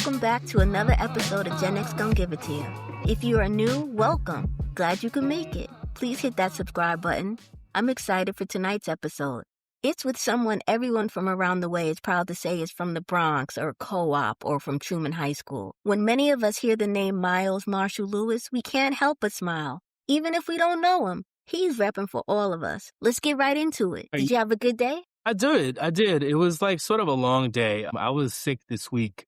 welcome back to another episode of Gen X Gon' Give It To You. If you are new, welcome. Glad you could make it. Please hit that subscribe button. I'm excited for tonight's episode. It's with someone everyone from around the way is proud to say is from the Bronx or Co-op or from Truman High School. When many of us hear the name Miles Marshall Lewis, we can't help but smile. Even if we don't know him, he's repping for all of us. Let's get right into it. Did you have a good day? I did. It was like sort of a long day. I was sick this week.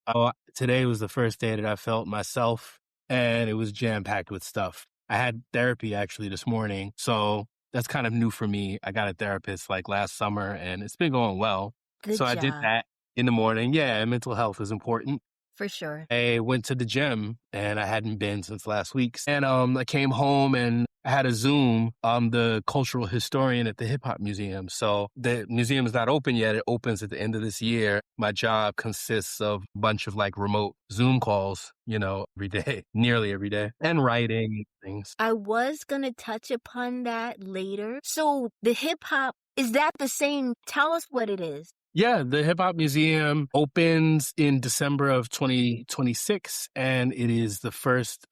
Today was the first day that I felt myself, and it was jam-packed with stuff. I had therapy actually this morning, so that's kind of new for me. I got a therapist like last summer, and it's been going well. Good So I did job. that in the morning. Yeah, mental health is important. For sure. I went to the gym, and I hadn't been since last week. And I came home and I had a Zoom. I'm the cultural historian at the Hip Hop Museum. So the museum is not open yet. It opens at the end of this year. My job consists of a bunch of like remote Zoom calls, every day, nearly every day, and writing and things. I was going to touch upon that later. So the hip hop, is that the same? Tell us what it is. Yeah, the Hip Hop Museum opens in December of 2026, and it is the first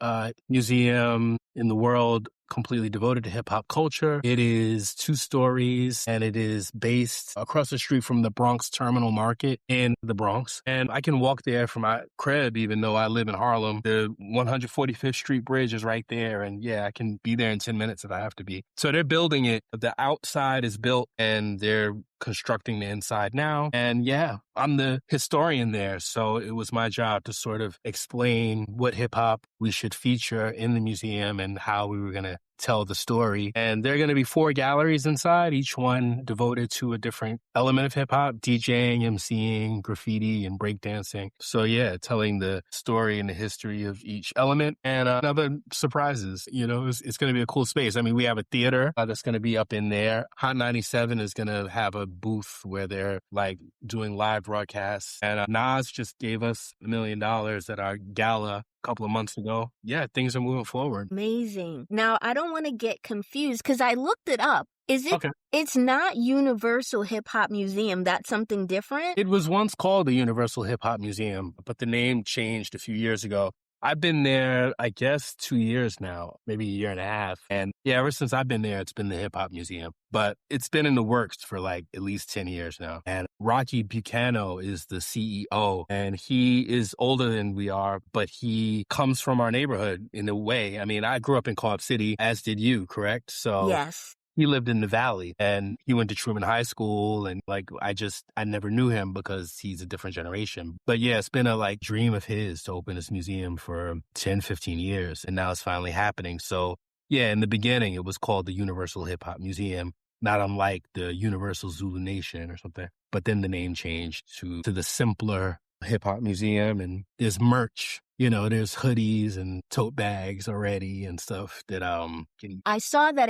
museum in the world completely devoted to hip-hop culture. It is 2 stories, and it is based across the street from the Bronx Terminal Market in the Bronx. And I can walk there from my crib, even though I live in Harlem. The 145th Street Bridge is right there, and yeah, I can be there in 10 minutes if I have to be. So they're building it. The outside is built, and they're constructing the inside now. And yeah, I'm the historian there. So it was my job to sort of explain what hip hop we should feature in the museum and how we were going to tell the story. And there are going to be 4 galleries inside, each one devoted to a different element of hip hop: DJing, MCing, graffiti, and breakdancing. So yeah, telling the story and the history of each element and other surprises. It's going to be a cool space. I mean, we have a theater that's going to be up in there. Hot 97 is going to have a booth where they're like doing live broadcasts. And Nas just gave us $1 million at our gala couple of months ago. Yeah, things are moving forward. Amazing. Now, I don't want to get confused because I looked it up. Is it? Okay. It's not Universal Hip Hop Museum. That's something different? It was once called the Universal Hip Hop Museum, but the name changed a few years ago. I've been there, I guess, 2 years now, maybe a year and a half. And yeah, ever since I've been there, it's been the Hip Hop Museum. But it's been in the works for like at least 10 years now. And Rocky Buchanan is the CEO, and he is older than we are, but he comes from our neighborhood in a way. I mean, I grew up in Co-op City, as did you, correct? So Yes. he lived in the Valley, and he went to Truman High School, and I never knew him because he's a different generation. But yeah, it's been a dream of his to open this museum for 10, 15 years, and now it's finally happening. So yeah, in the beginning, it was called the Universal Hip Hop Museum, not unlike the Universal Zulu Nation or something. But then the name changed to the simpler Hip Hop Museum, and there's merch. There's hoodies and tote bags already and stuff that I saw that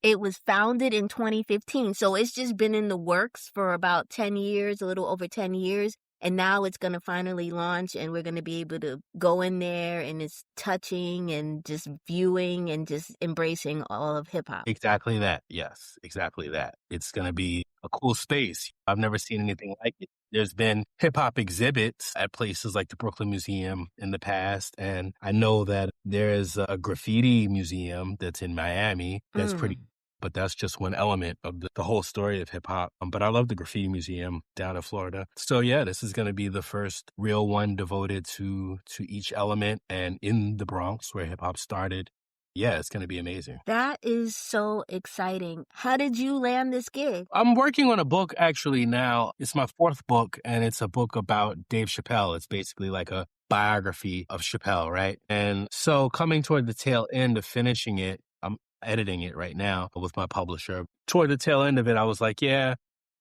it was founded in 2015, so it's just been in the works for about 10 years, a little over 10 years, and now it's going to finally launch, and we're going to be able to go in there, and it's touching and just viewing and just embracing all of hip-hop. Exactly that. Yes, exactly that. It's going to be a cool space. I've never seen anything like it. There's been hip-hop exhibits at places like the Brooklyn Museum in the past, and I know that there's a graffiti museum that's in Miami that's pretty, but that's just one element of the whole story of hip-hop. But I love the graffiti museum down in Florida. So yeah, this is going to be the first real one devoted to each element and in the Bronx where hip-hop started. Yeah, it's going to be amazing. That is so exciting. How did you land this gig? I'm working on a book actually now. It's my 4th book, and it's a book about Dave Chappelle. It's basically like a biography of Chappelle, right? And so coming toward the tail end of finishing it, I'm editing it right now with my publisher. Toward the tail end of it, I was like, yeah,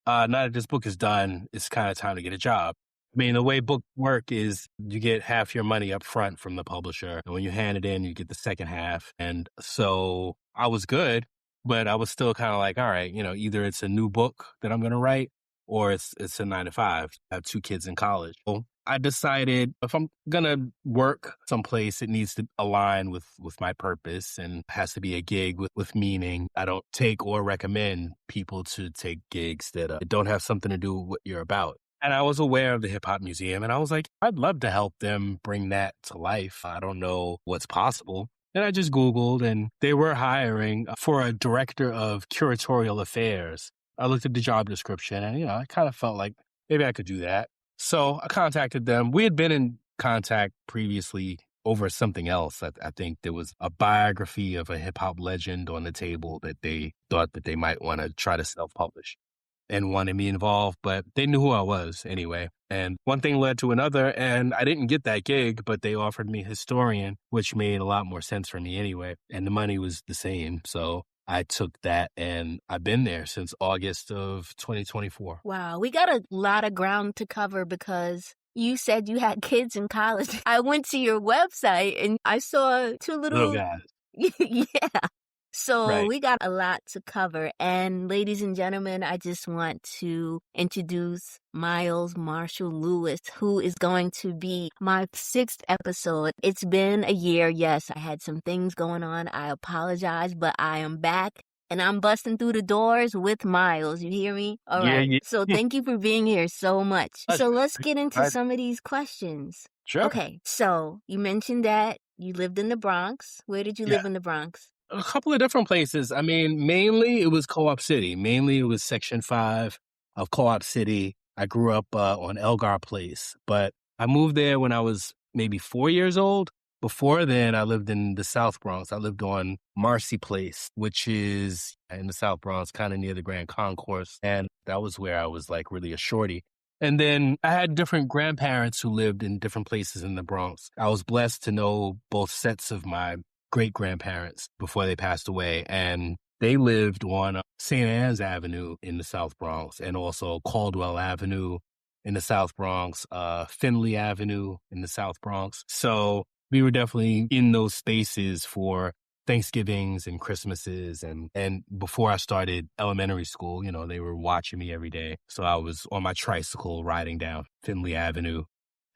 now that this book is done, it's kind of time to get a job. I mean, the way books work is you get half your money up front from the publisher. And when you hand it in, you get the second half. And so I was good, but I was still kind of like, all right, either it's a new book that I'm going to write or it's a 9-to-5. I have 2 kids in college. So I decided if I'm going to work someplace, it needs to align with my purpose and has to be a gig with meaning. I don't take or recommend people to take gigs that don't have something to do with what you're about. And I was aware of the Hip Hop Museum, and I was like, I'd love to help them bring that to life. I don't know what's possible. And I just Googled, and they were hiring for a director of curatorial affairs. I looked at the job description, and, I kind of felt like maybe I could do that. So I contacted them. We had been in contact previously over something else. I think there was a biography of a hip hop legend on the table that they thought that they might want to try to self-publish and wanted me involved, but they knew who I was anyway. And one thing led to another, and I didn't get that gig, but they offered me historian, which made a lot more sense for me anyway. And the money was the same. So I took that, and I've been there since August of 2024. Wow, we got a lot of ground to cover because you said you had kids in college. I went to your website and I saw two Little little, guys. yeah. So Right. we got a lot to cover. And ladies and gentlemen, I just want to introduce Miles Marshall Lewis, who is going to be my 6th episode. It's been a year. Yes, I had some things going on. I apologize, but I am back. And I'm busting through the doors with Miles. You hear me? All Yeah, right. yeah. So thank you for being here so much. So let's get into Right. some of these questions. Sure. Okay. So you mentioned that you lived in the Bronx. Where did you Yeah. live in the Bronx? A couple of different places. I mean, mainly it was Co-op City. Mainly it was Section 5 of Co-op City. I grew up on Elgar Place, but I moved there when I was maybe 4 years old. Before then, I lived in the South Bronx. I lived on Marcy Place, which is in the South Bronx, kind of near the Grand Concourse. And that was where I was like really a shorty. And then I had different grandparents who lived in different places in the Bronx. I was blessed to know both sets of my great-grandparents before they passed away, and they lived on St. Anne's Avenue in the South Bronx, and also Caldwell Avenue in the South Bronx, Finley Avenue in the South Bronx. So we were definitely in those spaces for Thanksgivings and Christmases. And before I started elementary school, they were watching me every day. So I was on my tricycle riding down Finley Avenue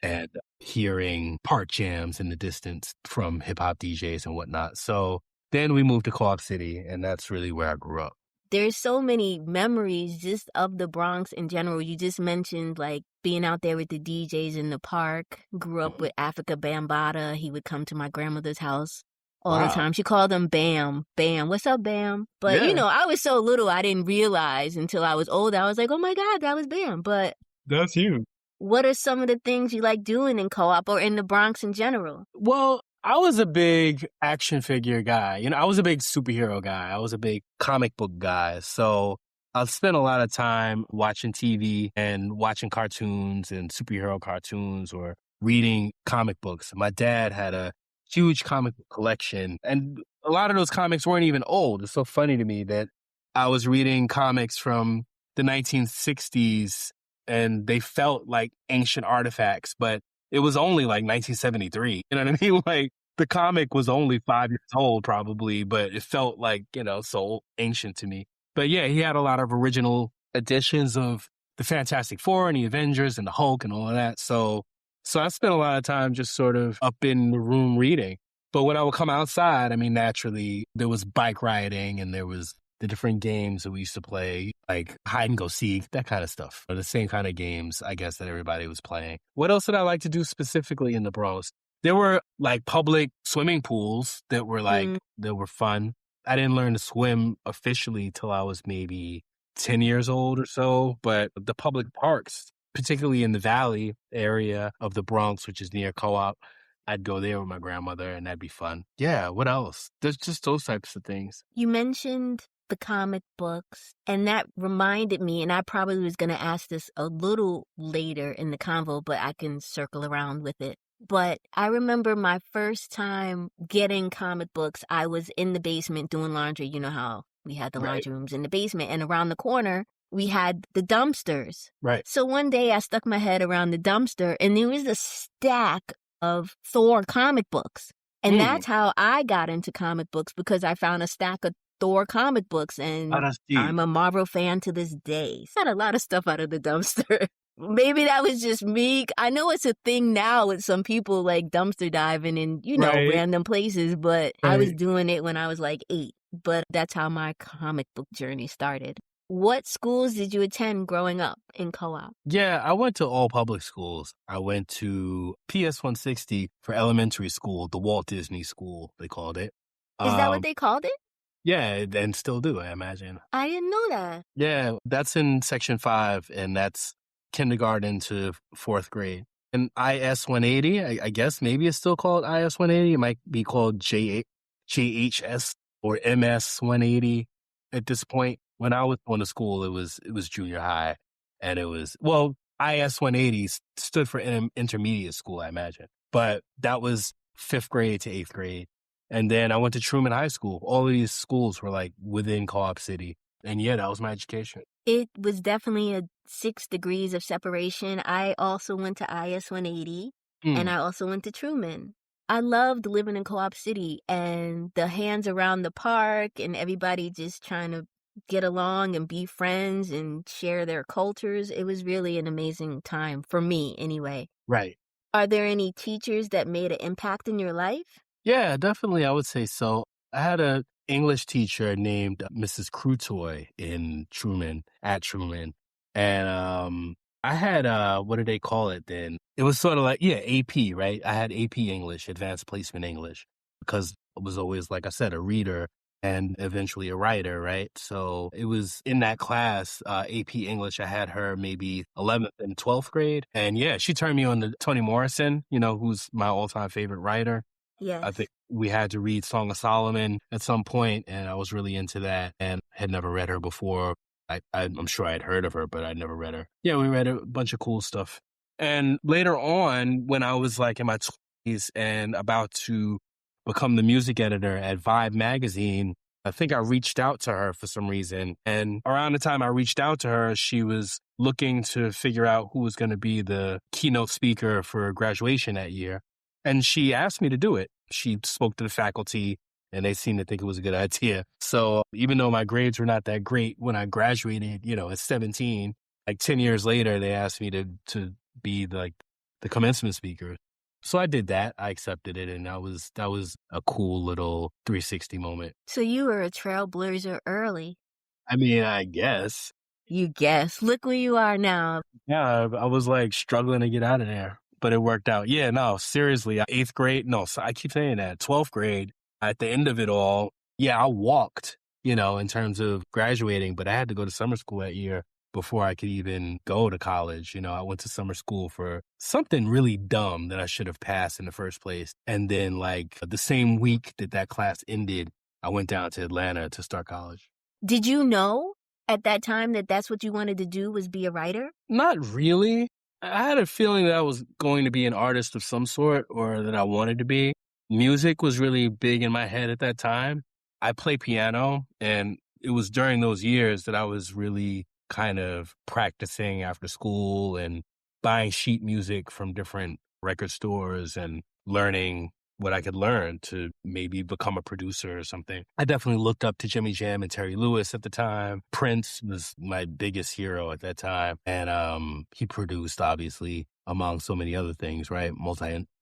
and hearing park jams in the distance from hip hop DJs and whatnot. So then we moved to Co-op City, and that's really where I grew up. There's so many memories just of the Bronx in general. You just mentioned like being out there with the DJs in the park. Grew up with Africa Bambaataa. He would come to my grandmother's house all the Wow. time. She called him Bam. Bam. What's up, Bam? But, Yeah. I was so little, I didn't realize until I was older. I was like, oh my God, that was Bam. But That's you. what are some of the things you like doing in Co-op or in the Bronx in general? Well, I was a big action figure guy. I was a big superhero guy. I was a big comic book guy. So I spent a lot of time watching TV and watching cartoons and superhero cartoons or reading comic books. My dad had a huge comic book collection, and a lot of those comics weren't even old. It's so funny to me that I was reading comics from the 1960s and they felt like ancient artifacts, but it was only like 1973. You know what I mean? Like the comic was only 5 years old probably, but it felt like, so ancient to me. But yeah, he had a lot of original editions of the Fantastic Four and the Avengers and the Hulk and all of that. So I spent a lot of time just sort of up in the room reading. But when I would come outside, I mean, naturally, there was bike riding and there was the different games that we used to play, like hide and go seek, that kind of stuff. Or the same kind of games, I guess, that everybody was playing. What else did I like to do specifically in the Bronx? There were like public swimming pools that were that were fun. I didn't learn to swim officially till I was maybe 10 years old or so, but the public parks, particularly in the Valley area of the Bronx, which is near Co-op, I'd go there with my grandmother and that'd be fun. Yeah, what else? There's just those types of things. You mentioned the comic books, and that reminded me, and I probably was going to ask this a little later in the convo, but I can circle around with it. But I remember my first time getting comic books, I was in the basement doing laundry. You know how we had the laundry rooms in the basement, and around the corner, we had the dumpsters. Right. So one day I stuck my head around the dumpster, and there was a stack of Thor comic books. And that's how I got into comic books, because I found a stack of Thor comic books, and I'm a Marvel fan to this day. Got a lot of stuff out of the dumpster. Maybe that was just me. I know it's a thing now with some people like dumpster diving in, random places, but I was doing it when I was like 8. But that's how my comic book journey started. What schools did you attend growing up in co-op? Yeah, I went to all public schools. I went to PS 160 for elementary school, the Walt Disney School, they called it. Is that what Um, they called it? yeah, and still do, I imagine. I didn't know that. Yeah, that's in section 5, and that's kindergarten to 4th grade. And IS 180, I guess maybe it's still called IS 180. It might be called JHS or MS 180 at this point. When I was going to school, it was junior high, and it was, well, IS 180 stood for intermediate school, I imagine. But that was 5th grade to 8th grade. And then I went to Truman High School. All of these schools were like within Co-op City. And yeah, that was my education. It was definitely a 6 degrees of separation. I also went to IS 180 and Mm, I also went to Truman. I loved living in Co-op City and the hands around the park and everybody just trying to get along and be friends and share their cultures. It was really an amazing time for me anyway. right. Are there any teachers that made an impact in your life? Yeah, definitely. I would say so. I had a English teacher named Mrs. Crutoy in Truman, at Truman. And I had what do they call it then? It was sort of like, yeah, AP, right? I had AP English, Advanced Placement English, because I was always, like I said, a reader and eventually a writer, right? So it was in that class, AP English, I had her maybe 11th and 12th grade. And yeah, she turned me on to Toni Morrison, who's my all-time favorite writer. I Yes. think we had to read Song of Solomon at some point, and I was really into that and had never read her before. I'm sure I'd heard of her, but I'd never read her. Yeah, we read a bunch of cool stuff. And later on, when I was like in my 20s and about to become the music editor at Vibe magazine, I think I reached out to her for some reason. And around the time I reached out to her, she was looking to figure out who was going to be the keynote speaker for graduation that year. And she asked me to do it. She spoke to the faculty and they seemed to think it was a good idea. So even though my grades were not that great when I graduated, at 17, like 10 years later, they asked me to be like the commencement speaker. So I did that. I accepted it. And that was a cool little 360 moment. So you were a trailblazer early. I mean, I guess. You guess. Look where you are now. Yeah, I was like struggling to get out of there, but it worked out. Yeah, no, seriously, 8th grade, no, so I keep saying that, 12th grade, at the end of it all, yeah, I walked, in terms of graduating, but I had to go to summer school that year before I could even go to college. I went to summer school for something really dumb that I should have passed in the first place. And then like the same week that class ended, I went down to Atlanta to start college. Did you know at that time that that's what you wanted to do was be a writer? Not really. I had a feeling that I was going to be an artist of some sort or that I wanted to be. Music was really big in my head at that time. I play piano, and it was during those years that I was really kind of practicing after school and buying sheet music from different record stores and learning what I could learn to maybe become a producer or something. I definitely looked up to Jimmy Jam and Terry Lewis at the time. Prince was my biggest hero at that time. And he produced, obviously, among so many other things, right?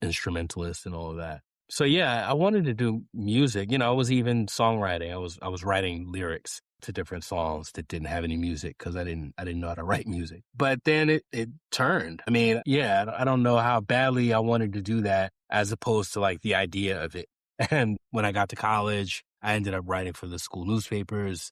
Multi-instrumentalist and all of that. So yeah, I wanted to do music. I was even songwriting. I was writing lyrics to different songs that didn't have any music because I didn't know how to write music. But then it turned. I mean, yeah, I don't know how badly I wanted to do that as opposed to like the idea of it. And when I got to college, I ended up writing for the school newspapers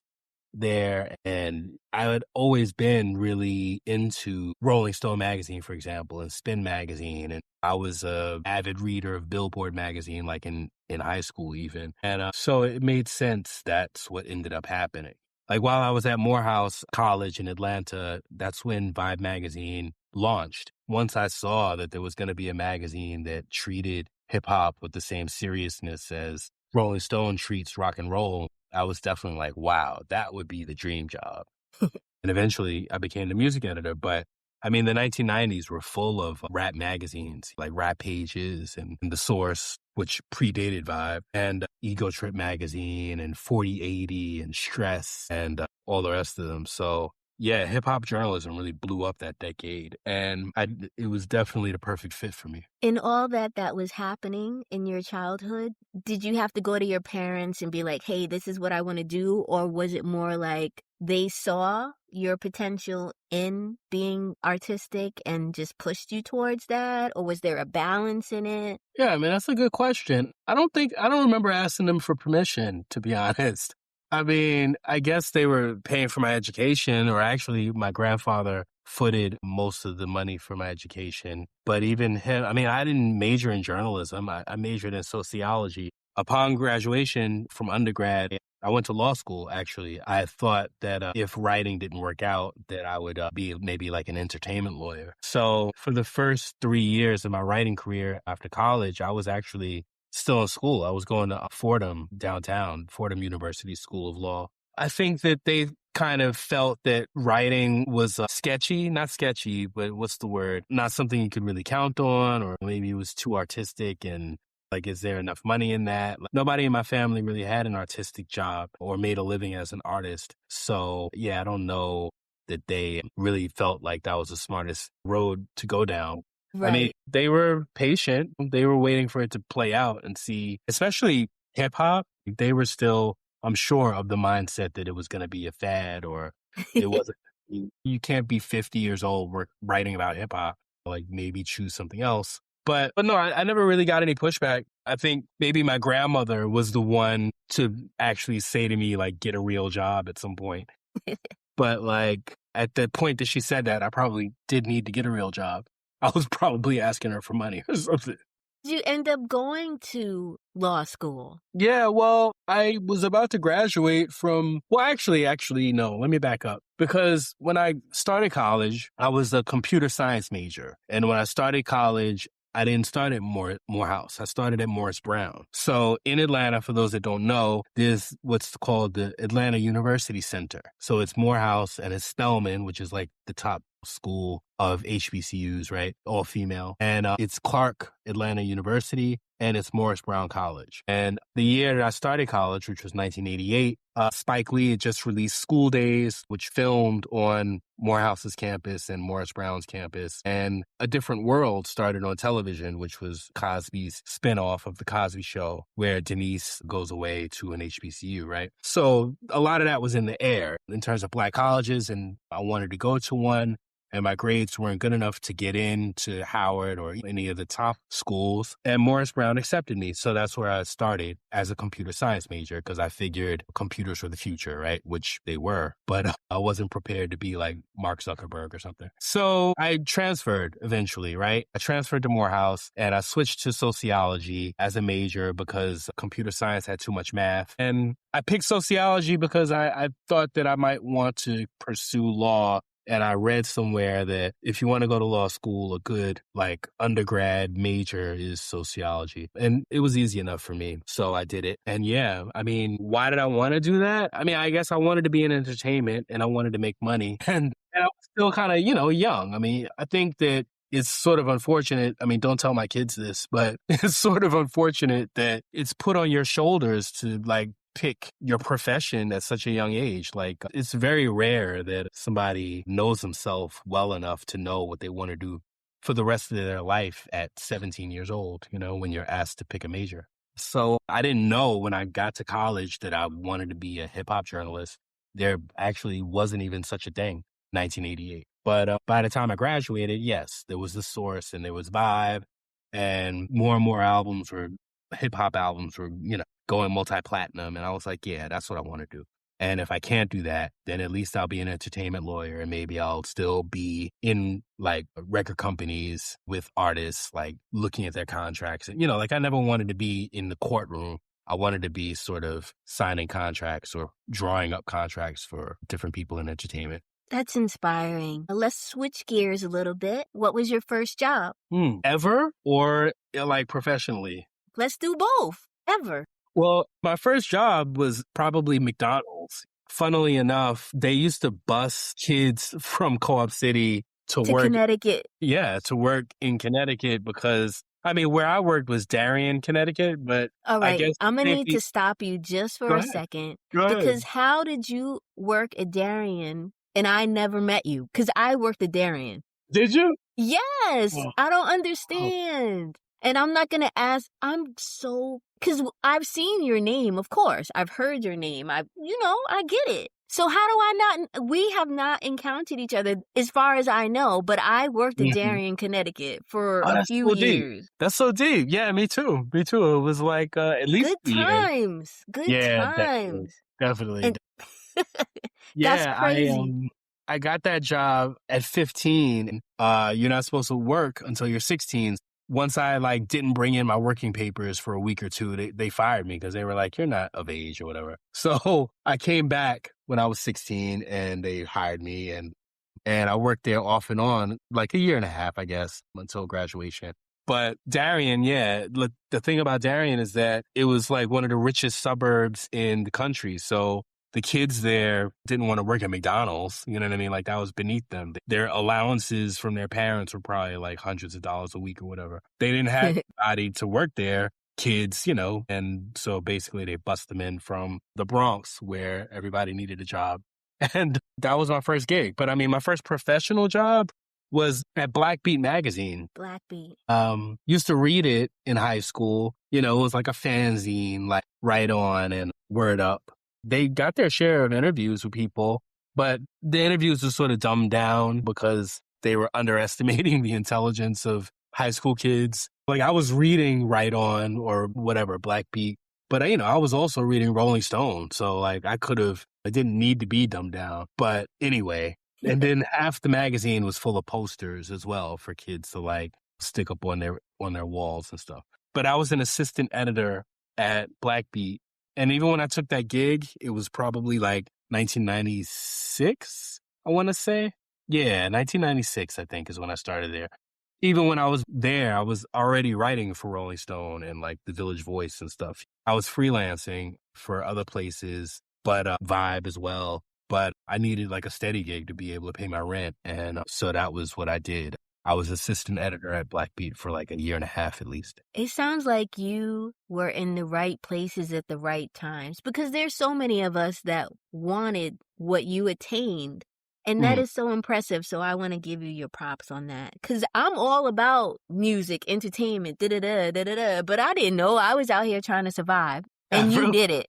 there. And I had always been really into Rolling Stone magazine, for example, and Spin magazine. And I was a avid reader of Billboard magazine, like in high school even. And so it made sense. That's what ended up happening. Like while I was at Morehouse College in Atlanta, that's when Vibe magazine launched. Once I saw that there was going to be a magazine that treated hip hop with the same seriousness as Rolling Stone treats rock and roll, I was definitely like, wow, that would be the dream job. And eventually I became the music editor. But I mean, the 1990s were full of rap magazines like Rap Pages and The Source, which predated Vibe, and Ego Trip magazine and 4080 and Stress and all the rest of them. So yeah, hip hop journalism really blew up that decade. And it was definitely the perfect fit for me. In all that was happening in your childhood, did you have to go to your parents and be like, hey, this is what I want to do? Or was it more like they saw your potential in being artistic and just pushed you towards that? Or was there a balance in it? Yeah, I mean, that's a good question. I don't remember asking them for permission, to be honest. I mean, I guess they were paying for my education, or actually my grandfather footed most of the money for my education. But even him, I mean, I didn't major in journalism. I majored in sociology. Upon graduation from undergrad, I went to law school, actually. I thought that if writing didn't work out, that I would be maybe like an entertainment lawyer. So for the first 3 years of my writing career after college, I was actually still in school. I was going to Fordham downtown, Fordham University School of Law. I think that they kind of felt that writing was sketchy, not sketchy, but what's the word? Not something you could really count on, or maybe it was too artistic and like, is there enough money in that? Like, nobody in my family really had an artistic job or made a living as an artist. So, yeah, I don't know that they really felt like that was the smartest road to go down. I mean, Right. they were patient. They were waiting for it to play out and see, especially hip hop. They were still, I'm sure, of the mindset that it was going to be a fad, or it wasn't. You can't be 50 years old writing about hip hop. Like, maybe choose something else. But no, I never really got any pushback. I think maybe my grandmother was the one to actually say to me, like, get a real job at some point. But like, at the point that she said that, I probably did need to get a real job. I was probably asking her for money or something. Did you end up going to law school? Yeah, well, I was about to graduate from, well, actually, no, let me back up. Because when I started college, I was a computer science major. And when I started college, I didn't start at Morehouse. I started at Morris Brown. So in Atlanta, for those that don't know, there's what's called the Atlanta University Center. So it's Morehouse and it's Spelman, which is like the top school of HBCUs, right? All female. And it's Clark Atlanta University, and it's Morris Brown College. And the year that I started college, which was 1988, Spike Lee had just released School Days, which filmed on Morehouse's campus and Morris Brown's campus. And A Different World started on television, which was Cosby's spinoff of The Cosby Show, where Denise goes away to an HBCU, right? So a lot of that was in the air in terms of Black colleges, and I wanted to go to one. And my grades weren't good enough to get into Howard or any of the top schools. And Morris Brown accepted me. So that's where I started as a computer science major, because I figured computers were the future, right? Which they were. But I wasn't prepared to be like Mark Zuckerberg or something. So I transferred eventually, right? I transferred to Morehouse and I switched to sociology as a major because computer science had too much math. And I picked sociology because I thought that I might want to pursue law. And I read somewhere that if you want to go to law school, a good like undergrad major is sociology. And it was easy enough for me. So I did it. And yeah, I mean, why did I want to do that? I mean, I guess I wanted to be in entertainment and I wanted to make money. And I was still kind of, young. I mean, I think that it's sort of unfortunate. I mean, don't tell my kids this, but it's sort of unfortunate that it's put on your shoulders to like pick your profession at such a young age. Like, it's very rare that somebody knows themselves well enough to know what they want to do for the rest of their life at 17 years old, when you're asked to pick a major. So I didn't know when I got to college that I wanted to be a hip hop journalist. There actually wasn't even such a thing, 1988. But by the time I graduated, yes, there was The Source and there was Vibe, and more albums were hip hop albums were, going multi-platinum. And I was like, yeah, that's what I want to do. And if I can't do that, then at least I'll be an entertainment lawyer and maybe I'll still be in like record companies with artists, like looking at their contracts. And, like I never wanted to be in the courtroom. I wanted to be sort of signing contracts or drawing up contracts for different people in entertainment. That's inspiring. Let's switch gears a little bit. What was your first job? Ever or like professionally? Let's do both. Ever. Well, my first job was probably McDonald's. Funnily enough, they used to bus kids from Co-op City to work. Connecticut. Yeah, to work in Connecticut because, I mean, where I worked was Darien, Connecticut, but all right, I guess I'm going to need to stop you just for a second. Go ahead. Because how did you work at Darien and I never met you? Because I worked at Darien. Did you? Yes. I don't understand. And I'm not going to ask. I'm so Because I've seen your name, of course. I've heard your name. I get it. So how do I not? We have not encountered each other as far as I know, but I worked in Mhm. Darien, Connecticut for Oh, a that's few so deep. years. That's so deep. Yeah, me too. Me too. It was like at least Good 2 years. times. Good Yeah, definitely. times. Definitely. And that's Yeah, crazy. I got that job at 15. You're not supposed to work until you're 16. Once I like didn't bring in my working papers for a week or two, they fired me because they were like, "You're not of age or whatever." So I came back when I was 16 and they hired me and I worked there off and on like a year and a half, I guess, until graduation. But Darien, yeah, look, the thing about Darien is that it was like one of the richest suburbs in the country. So the kids there didn't want to work at McDonald's. You know what I mean? Like that was beneath them. Their allowances from their parents were probably like hundreds of dollars a week or whatever. They didn't have anybody to work there, kids, and so basically they bust them in from the Bronx where everybody needed a job. And that was my first gig. But I mean, my first professional job was at Black Beat magazine. Black Beat. Used to read it in high school. It was like a fanzine, like Right On and Word Up. They got their share of interviews with people, but the interviews were sort of dumbed down because they were underestimating the intelligence of high school kids. Like I was reading Right On or whatever, Black Beat, but I was also reading Rolling Stone. So like I didn't need to be dumbed down. But anyway, and then half the magazine was full of posters as well for kids to like stick up on their walls and stuff. But I was an assistant editor at Black Beat. And even when I took that gig, it was probably like 1996, I want to say. Yeah, 1996, I think, is when I started there. Even when I was there, I was already writing for Rolling Stone and like the Village Voice and stuff. I was freelancing for other places, but Vibe as well. But I needed like a steady gig to be able to pay my rent. And so that was what I did. I was assistant editor at Black Beat for like a year and a half at least. It sounds like you were in the right places at the right times because there's so many of us that wanted what you attained. And that Mm. is so impressive. So I want to give you your props on that because I'm all about music, entertainment, da da da da da da. But I didn't know I was out here trying to survive, and you Really? did it.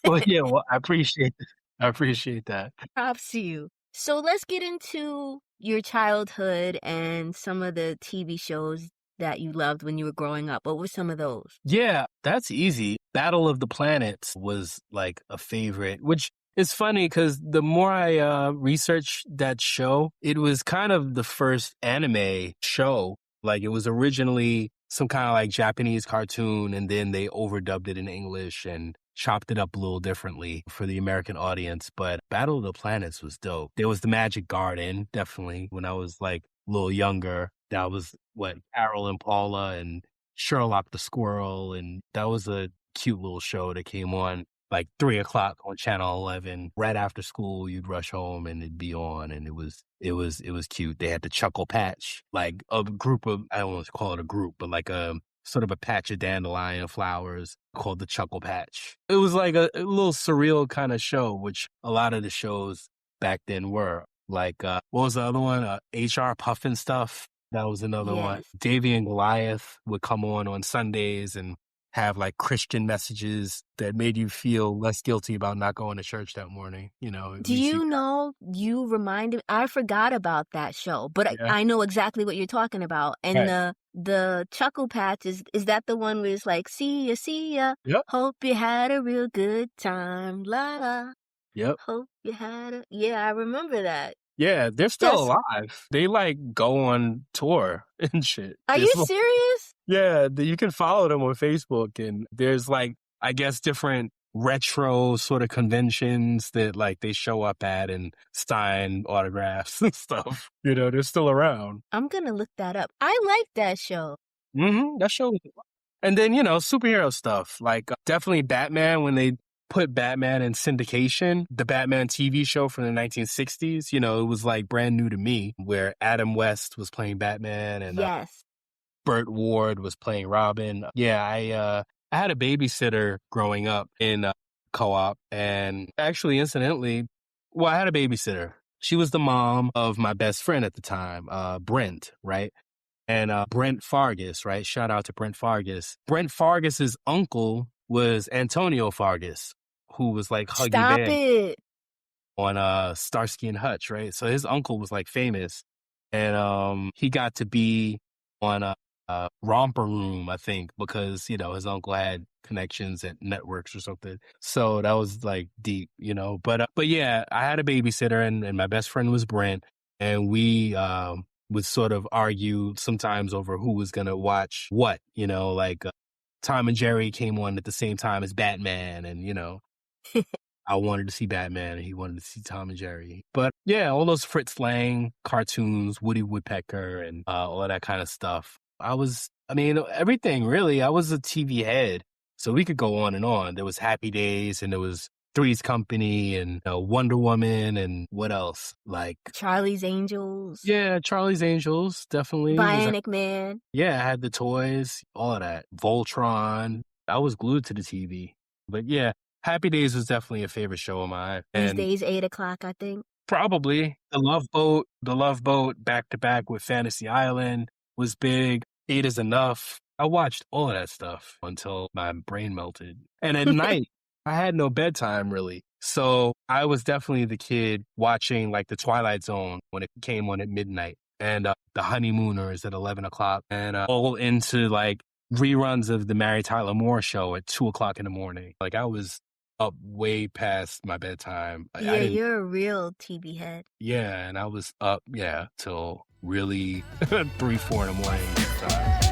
Well, yeah, well, I appreciate it. I appreciate that. Props to you. So let's get into your childhood and some of the TV shows that you loved when you were growing up. What were some of those? Yeah, that's easy. Battle of the Planets was like a favorite, which is funny because the more I researched that show, it was kind of the first anime show. Like it was originally some kind of like Japanese cartoon, and then they overdubbed it in English and chopped it up a little differently for the American audience. But Battle of the Planets was dope. There was the Magic Garden, definitely, when I was like a little younger. That was what Carol and Paula and Sherlock the Squirrel, and that was a cute little show that came on like 3 o'clock on Channel 11. Right after school, you'd rush home and it'd be on, and it was cute. They had the Chuckle Patch, like a group of, I don't want to call it a group, but like a sort of a patch of dandelion flowers called the Chuckle Patch. It was like a little surreal kind of show, which a lot of the shows back then were. Like, what was the other one? HR Puffin Stuff. That was another one. Yes. Davy and Goliath would come on Sundays and have like Christian messages that made you feel less guilty about not going to church that morning. At Do least you know, you reminded I forgot about that show, but yeah. I know exactly what you're talking about. And Right. the Chuckle Patch, is that the one where it's like, see ya, Yep. hope you had a real good time, la la, Yep. hope you had a, yeah, I remember that. Yeah, they're still Yes. alive. They like go on tour and shit. Are you serious? Yeah, you can follow them on Facebook, and there's like, I guess, different retro sort of conventions that like they show up at and sign autographs and stuff. They're still around. I'm gonna look that up. I like that show. That show was, and then superhero stuff like definitely Batman when they put Batman in syndication, the Batman TV show from the 1960s. It was like brand new to me, where Adam West was playing Batman and Yes. Burt Ward was playing Robin. Yeah, I had a babysitter growing up in co-op, and actually, incidentally, I had a babysitter. She was the mom of my best friend at the time, Brent, right? And Brent Fargus, right? Shout out to Brent Fargus. Brent Fargus's uncle was Antonio Fargus, who was like Huggy Stop Bear it. on Starsky and Hutch, right? So his uncle was like famous, and he got to be on Romper Room, I think, because his uncle had connections at networks or something. So that was like deep, But yeah, I had a babysitter, and my best friend was Brent, and we would sort of argue sometimes over who was gonna watch what, like Tom and Jerry came on at the same time as Batman, and I wanted to see Batman and he wanted to see Tom and Jerry. But yeah, all those Fritz Lang cartoons, Woody Woodpecker, and all of that kind of stuff. Everything really. I was a TV head, so we could go on and on. There was Happy Days, and there was Three's Company, and Wonder Woman, and what else? Like Charlie's Angels. Yeah, Charlie's Angels, definitely. Bionic Man. Yeah, I had the toys, all of that. Voltron. I was glued to the TV. But yeah, Happy Days was definitely a favorite show of mine. These And days, 8 o'clock, I think. probably The Love Boat back to back with Fantasy Island was big. 8 is Enough. I watched all of that stuff until my brain melted. And at night, I had no bedtime really. So I was definitely the kid watching like The Twilight Zone when it came on at midnight, and The Honeymooners at 11 o'clock, and all into like reruns of the Mary Tyler Moore Show at 2 o'clock in the morning. Like I was up way past my bedtime. Yeah, you're a real TV head. Yeah, and I was up, till really 3, 4 in the morning sometimes.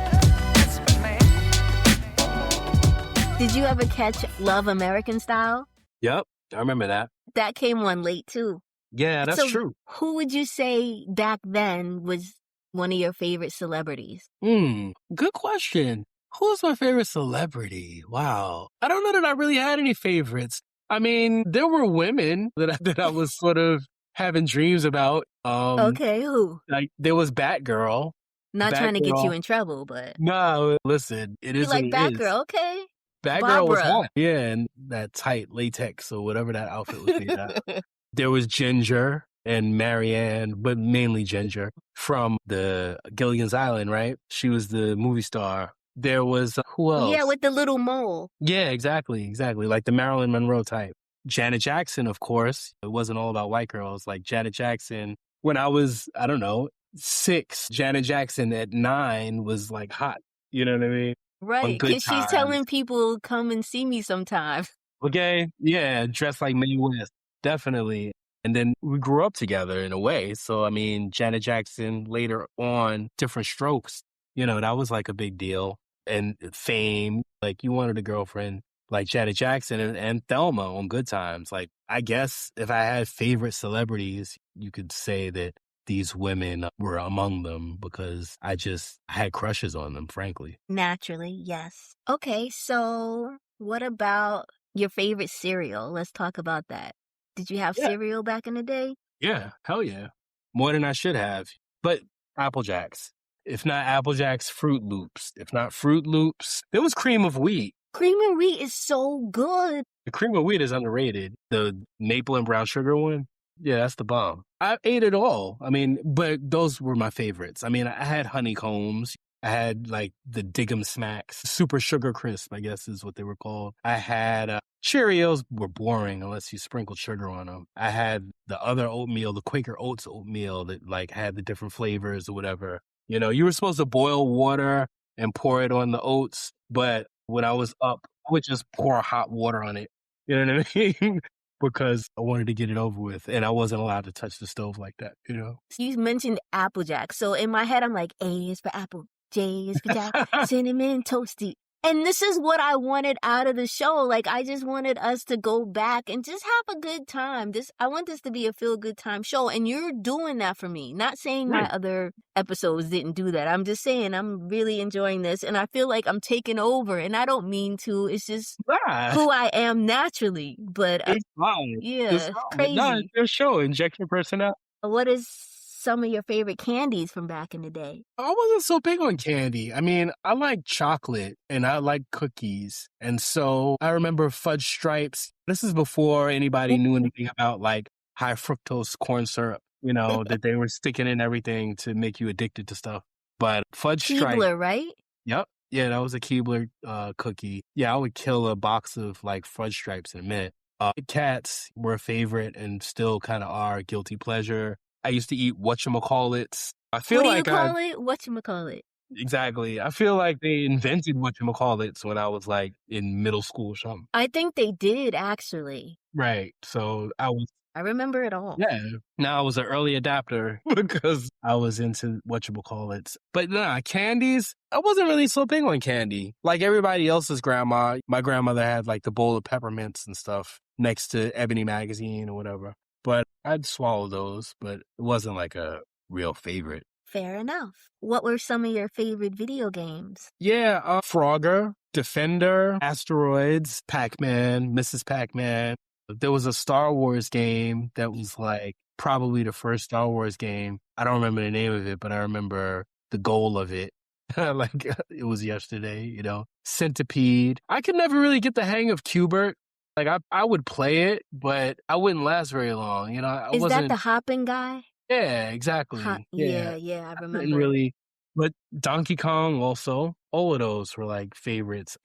Did you ever catch Love American Style? Yep, I remember that. That came on late too. Yeah, that's true. Who would you say back then was one of your favorite celebrities? Good question. Who's my favorite celebrity? Wow. I don't know that I really had any favorites. I mean, there were women that I was sort of having dreams about. Okay, who? Like there was Batgirl. Not trying to get you in trouble, but no, listen, it is you like what it is. Batgirl, okay? Batgirl was hot. Yeah, and that tight latex or whatever that outfit was made out of. There was Ginger and Marianne, but mainly Ginger from the Gilligan's Island, right? She was the movie star. There was, who else? Yeah, with the little mole. Yeah, exactly. Like the Marilyn Monroe type. Janet Jackson, of course. It wasn't all about white girls. Like Janet Jackson, when I was, 6, Janet Jackson at 9 was like hot. You know what I mean? Right, because she's telling people, come and see me sometime. Okay, yeah, dressed like Mae West, definitely. And then we grew up together in a way. So, I mean, Janet Jackson later on, Different Strokes, that was like a big deal. And Fame, like you wanted a girlfriend like Janet Jackson and Thelma on Good Times. Like, I guess if I had favorite celebrities, you could say that these women were among them because I had crushes on them, frankly. Naturally, yes. Okay, so what about your favorite cereal? Let's talk about that. Did you have cereal back in the day? Yeah, hell yeah. More than I should have. But Apple Jacks. If not Apple Jacks, Fruit Loops. If not Fruit Loops, there was Cream of Wheat. Cream of Wheat is so good. The Cream of Wheat is underrated. The maple and brown sugar one. Yeah, that's the bomb. I ate it all. I mean, but those were my favorites. I mean, I had Honeycombs. I had like the Diggum Smacks, Super Sugar Crisp, I guess is what they were called. I had Cheerios were boring unless you sprinkled sugar on them. I had the other oatmeal, the Quaker Oats oatmeal that like had the different flavors or whatever. You were supposed to boil water and pour it on the oats, but when I was up, I would just pour hot water on it. You know what I mean? Because I wanted to get it over with, and I wasn't allowed to touch the stove like that, You mentioned Applejack, so in my head, I'm like, A is for apple, J is for Jack, cinnamon toasty. And this is what I wanted out of the show. Like, I just wanted us to go back and just have a good time. I want this to be a feel-good time show, and you're doing that for me. Not saying my other episodes didn't do that. I'm just saying I'm really enjoying this, and I feel like I'm taking over, and I don't mean to. It's just who I am naturally. But it's fine. Yeah, it's crazy. No, it's your show. Inject your personality. What is some of your favorite candies from back in the day? I wasn't so big on candy. I mean, I like chocolate and I like cookies. And so I remember Fudge Stripes. This is before anybody knew anything about like high fructose corn syrup, that they were sticking in everything to make you addicted to stuff. But fudge stripe, Keebler, right? yep. Yeah, that was a Keebler cookie. Yeah, I would kill a box of like fudge stripes in a minute. Kit Kats were a favorite and still kind of are guilty pleasure. I used to eat whatchamacallits. I What feel do you like call it? Whatchamacallit? exactly. I feel like they invented whatchamacallits when I was like in middle school or something. I think they did, actually. Right. So I was, I remember it all. yeah. Now I was an early adapter because I was into whatchamacallits. But nah, candies, I wasn't really so big on candy. Like everybody else's grandma, my grandmother had like the bowl of peppermints and stuff next to Ebony magazine or whatever. But I'd swallow those, but it wasn't like a real favorite. Fair enough. What were some of your favorite video games? Yeah, Frogger, Defender, Asteroids, Pac-Man, Mrs. Pac-Man. There was a Star Wars game that was like probably the first Star Wars game. I don't remember the name of it, but I remember the goal of it. Like it was yesterday, you know. Centipede. I could never really get the hang of Cubert. Like I would play it, but I wouldn't last very long. You know, I Is that wasn't. the hopping guy? Yeah, exactly. Yeah. Yeah, I Didn't remember. really, but Donkey Kong also, all of those were like favorites.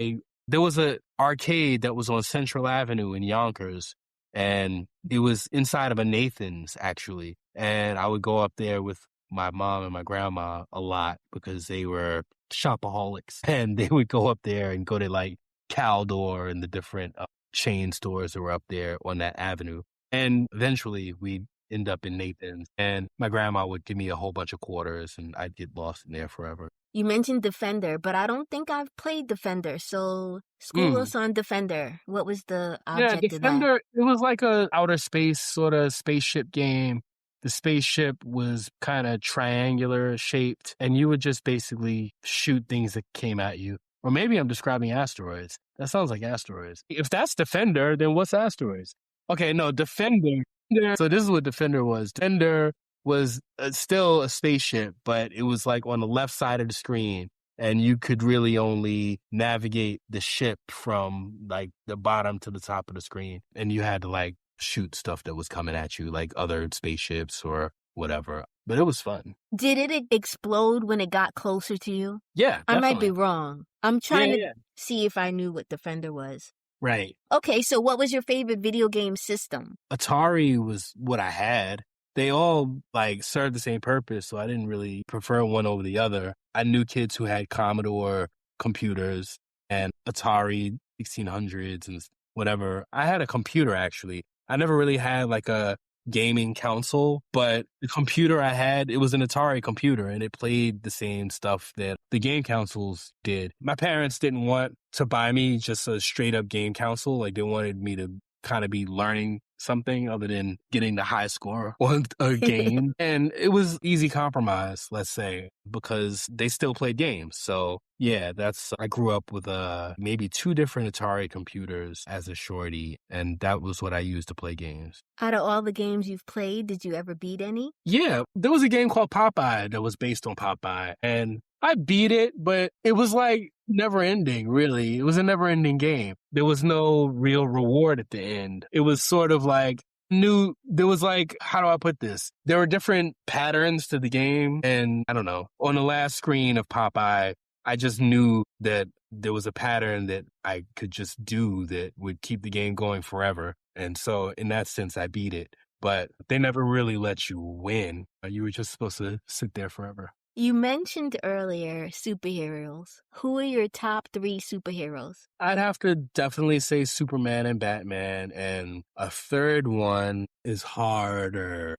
There was a arcade that was on Central Avenue in Yonkers, and it was inside of a Nathan's actually. And I would go up there with my mom and my grandma a lot because they were shopaholics, and they would go up there and go to like Caldor and the different chain stores that were up there on that avenue. And eventually we'd end up in Nathan's, and my grandma would give me a whole bunch of quarters, and I'd get lost in there forever. You mentioned Defender, but I don't think I've played Defender, so school Mm. us on Defender. What was the Yeah, object of that? Defender, it was like a outer space sort of spaceship game. The spaceship was kind of triangular shaped, and you would just basically shoot things that came at you. Or maybe I'm describing asteroids. That sounds like asteroids. If that's Defender, then what's asteroids? Okay, no, Defender. Yeah. So this is what Defender was. Defender was still a spaceship, but it was like on the left side of the screen. And you could really only navigate the ship from like the bottom to the top of the screen. And you had to like shoot stuff that was coming at you, like other spaceships or whatever. But it was fun. Did it explode when it got closer to you? Yeah, I might be definitely. wrong. I'm trying Yeah, to yeah. see if I knew what Defender was. Right. Okay, so what was your favorite video game system? Atari was what I had. They all like served the same purpose, so I didn't really prefer one over the other. I knew kids who had Commodore computers and Atari 1600s and whatever. I had a computer actually. I never really had like a gaming console, but the computer I had, it was an Atari computer and it played the same stuff that the game consoles did. My parents didn't want to buy me just a straight up game console. Like they wanted me to kind of be learning something other than getting the high score on a game. And it was easy compromise, let's say, because they still played games. So yeah, I grew up with maybe 2 different Atari computers as a shorty, and that was what I used to play games. Out of all the games you've played, did you ever beat any? Yeah, there was a game called Popeye that was based on Popeye, and I beat it, but it was like never ending, really. It was a never ending game. There was no real reward at the end. It was sort of like there was like, how do I put this? There were different patterns to the game, and I don't know. On the last screen of Popeye, I just knew that there was a pattern that I could just do that would keep the game going forever. And so in that sense, I beat it. But they never really let you win. You were just supposed to sit there forever. You mentioned earlier superheroes. Who are your top 3 superheroes? I'd have to definitely say Superman and Batman, and a third one is harder.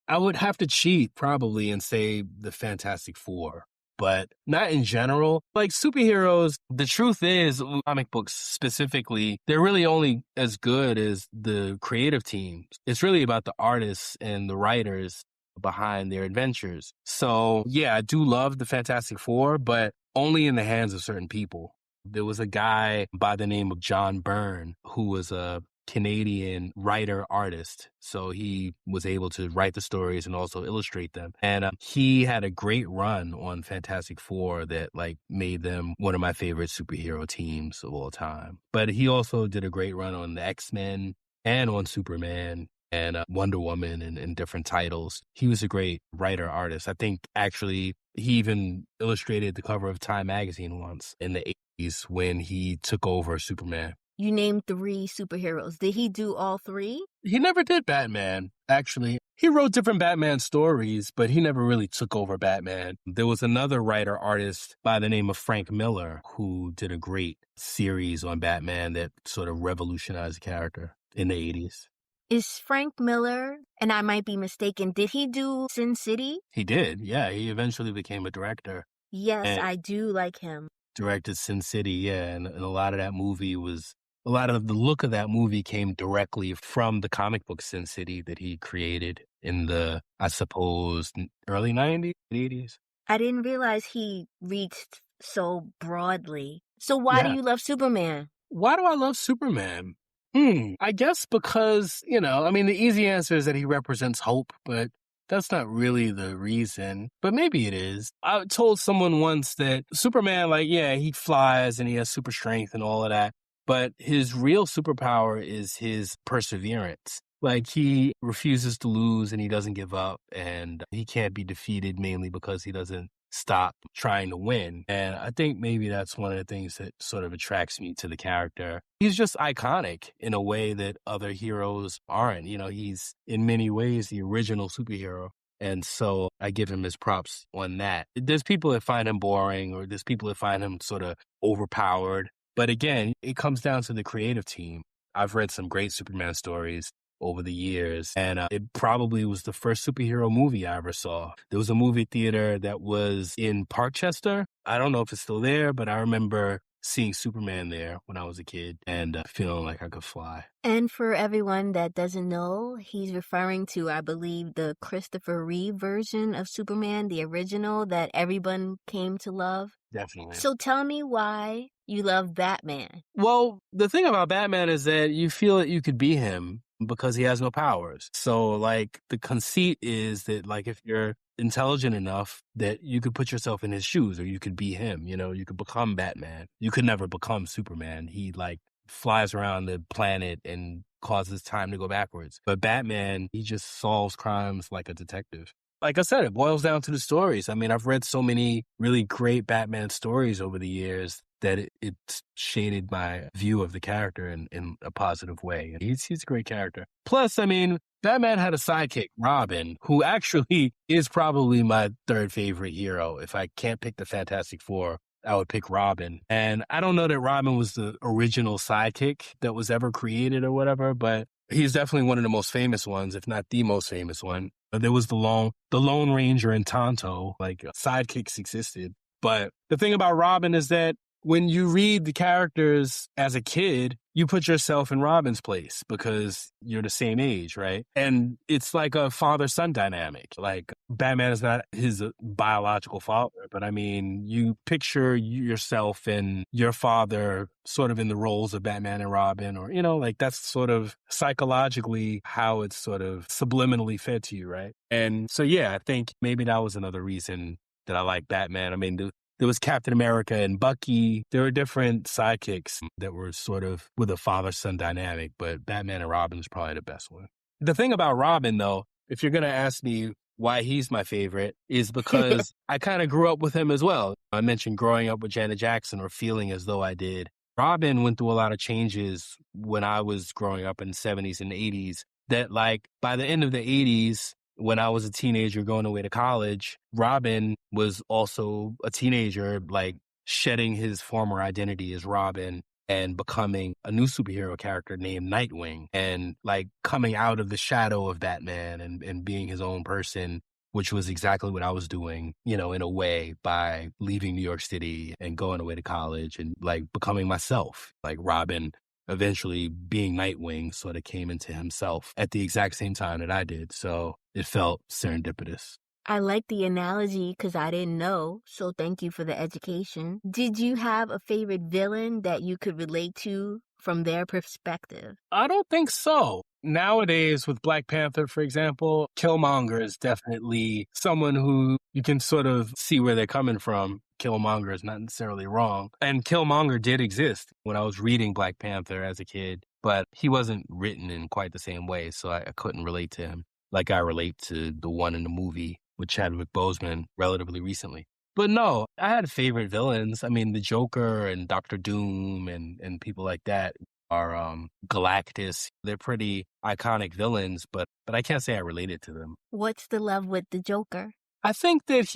I would have to cheat probably and say the Fantastic Four, but not in general. Like superheroes, the truth is, comic books specifically, they're really only as good as the creative teams. It's really about the artists and the writers behind their adventures. So yeah, I do love the Fantastic Four, but only in the hands of certain people. There was a guy by the name of John Byrne who was a Canadian writer artist. So he was able to write the stories and also illustrate them. And he had a great run on Fantastic Four that like made them one of my favorite superhero teams of all time. But he also did a great run on the X-Men and on Superman and Wonder Woman and different titles. He was a great writer artist. I think actually He even illustrated the cover of Time magazine once in the 80s when he took over Superman. You named 3 superheroes. Did he do all 3? He never did Batman, actually. He wrote different Batman stories, but he never really took over Batman. There was another writer artist by the name of Frank Miller who did a great series on Batman that sort of revolutionized the character in the 80s. Is Frank Miller, and I might be mistaken, did he do Sin City? He did, yeah. He eventually became a director. Yes, And I do like him. directed Sin City, yeah. And a lot of that movie was, a lot of the look of that movie came directly from the comic book Sin City that he created in the, I suppose, early 90s, 80s. I didn't realize he reached so broadly. So why do Yeah. you love Superman? Why do I love Superman? I guess because, I mean, the easy answer is that he represents hope, but that's not really the reason. But maybe it is. I told someone once that Superman, like, yeah, he flies and he has super strength and all of that, but his real superpower is his perseverance. Like, he refuses to lose and he doesn't give up, and he can't be defeated mainly because he doesn't stop trying to win. And I think maybe that's one of the things that sort of attracts me to the character. He's just iconic in a way that other heroes aren't. He's in many ways the original superhero. And so I give him his props on that. There's people that find him boring, or there's people that find him sort of overpowered. But again, it comes down to the creative team. I've read some great Superman stories over the years, and it probably was the first superhero movie I ever saw. There was a movie theater that was in Parkchester. I don't know if it's still there, but I remember seeing Superman there when I was a kid and feeling like I could fly. And for everyone that doesn't know, he's referring to, I believe, the Christopher Reeve version of Superman, the original that everyone came to love. Definitely. So tell me why you love Batman. Well, the thing about Batman is that you feel that you could be him because he has no powers. So, like, the conceit is that, like, if you're intelligent enough that you could put yourself in his shoes, or you could be him, you could become Batman. You could never become Superman. He, like, flies around the planet and causes time to go backwards. But Batman, he just solves crimes like a detective. Like I said, it boils down to the stories. I mean, I've read so many really great Batman stories over the years that it's shaded my view of the character in a positive way. He's a great character. Plus, I mean, Batman had a sidekick, Robin, who actually is probably my third favorite hero. If I can't pick the Fantastic Four, I would pick Robin. And I don't know that Robin was the original sidekick that was ever created or whatever, but he's definitely one of the most famous ones, if not the most famous one. There was the Lone Ranger and Tonto, like sidekicks existed. But the thing about Robin is that when you read the characters as a kid, you put yourself in Robin's place because you're the same age, right? And it's like a father-son dynamic. Like, Batman is not his biological father, but I mean, you picture yourself and your father sort of in the roles of Batman and Robin, or, like, that's sort of psychologically how it's sort of subliminally fed to you, right? And so, yeah, I think maybe that was another reason that I like Batman. I mean, there was Captain America and Bucky. There were different sidekicks that were sort of with a father-son dynamic, but Batman and Robin is probably the best one. The thing about Robin, though, if you're going to ask me why he's my favorite, is because I kind of grew up with him as well. I mentioned growing up with Janet Jackson, or feeling as though I did. Robin went through a lot of changes when I was growing up in the 70s and 80s that, like, by the end of the 80s, when I was a teenager going away to college, Robin was also a teenager, like, shedding his former identity as Robin and becoming a new superhero character named Nightwing, and, like, coming out of the shadow of Batman and being his own person, which was exactly what I was doing, in a way, by leaving New York City and going away to college and, like, becoming myself. Like, Robin eventually being Nightwing sort of came into himself at the exact same time that I did. So it felt serendipitous. I like the analogy because I didn't know, so thank you for the education. Did you have a favorite villain that you could relate to from their perspective? I don't think so. Nowadays, with Black Panther, for example, Killmonger is definitely someone who you can sort of see where they're coming from. Killmonger is not necessarily wrong. And Killmonger did exist when I was reading Black Panther as a kid, but he wasn't written in quite the same way, so I couldn't relate to him like I relate to the one in the movie. with Chadwick Boseman relatively recently. But no, I had favorite villains. I mean, the Joker and Doctor Doom and people like that are Galactus. They're pretty iconic villains, but I can't say I related to them. What's the love with the Joker? I think that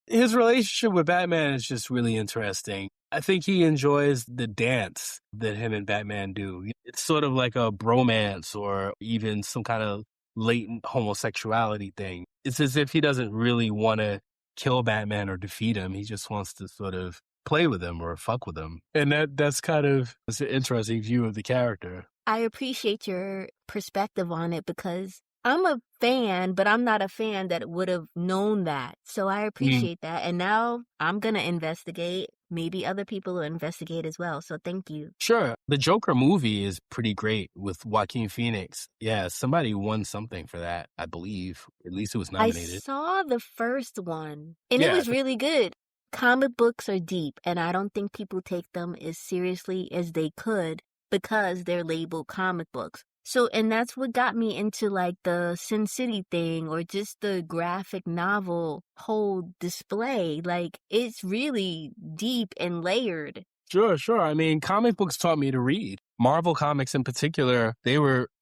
his relationship with Batman is just really interesting. I think he enjoys the dance that him and Batman do. It's sort of like a bromance or even some kind of latent homosexuality thing. It's as if he doesn't really want to kill Batman or defeat him. He just wants to sort of play with him or fuck with him. And that's kind of it's an interesting view of the character. I appreciate your perspective on it because I'm a fan, but I'm not a fan that would have known that. So I appreciate that. And now I'm going to investigate. Maybe other people will investigate as well. So thank you. Sure. The Joker movie is pretty great with Joaquin Phoenix. Yeah, somebody won something for that, I believe. At least it was nominated. I saw the first one, and it was really good. Comic books are deep, and I don't think people take them as seriously as they could because they're labeled comic books. So, and that's what got me into like the Sin City thing or just the graphic novel whole display. Like, it's really deep and layered. Sure. I mean, comic books taught me to read. Marvel Comics in particular, they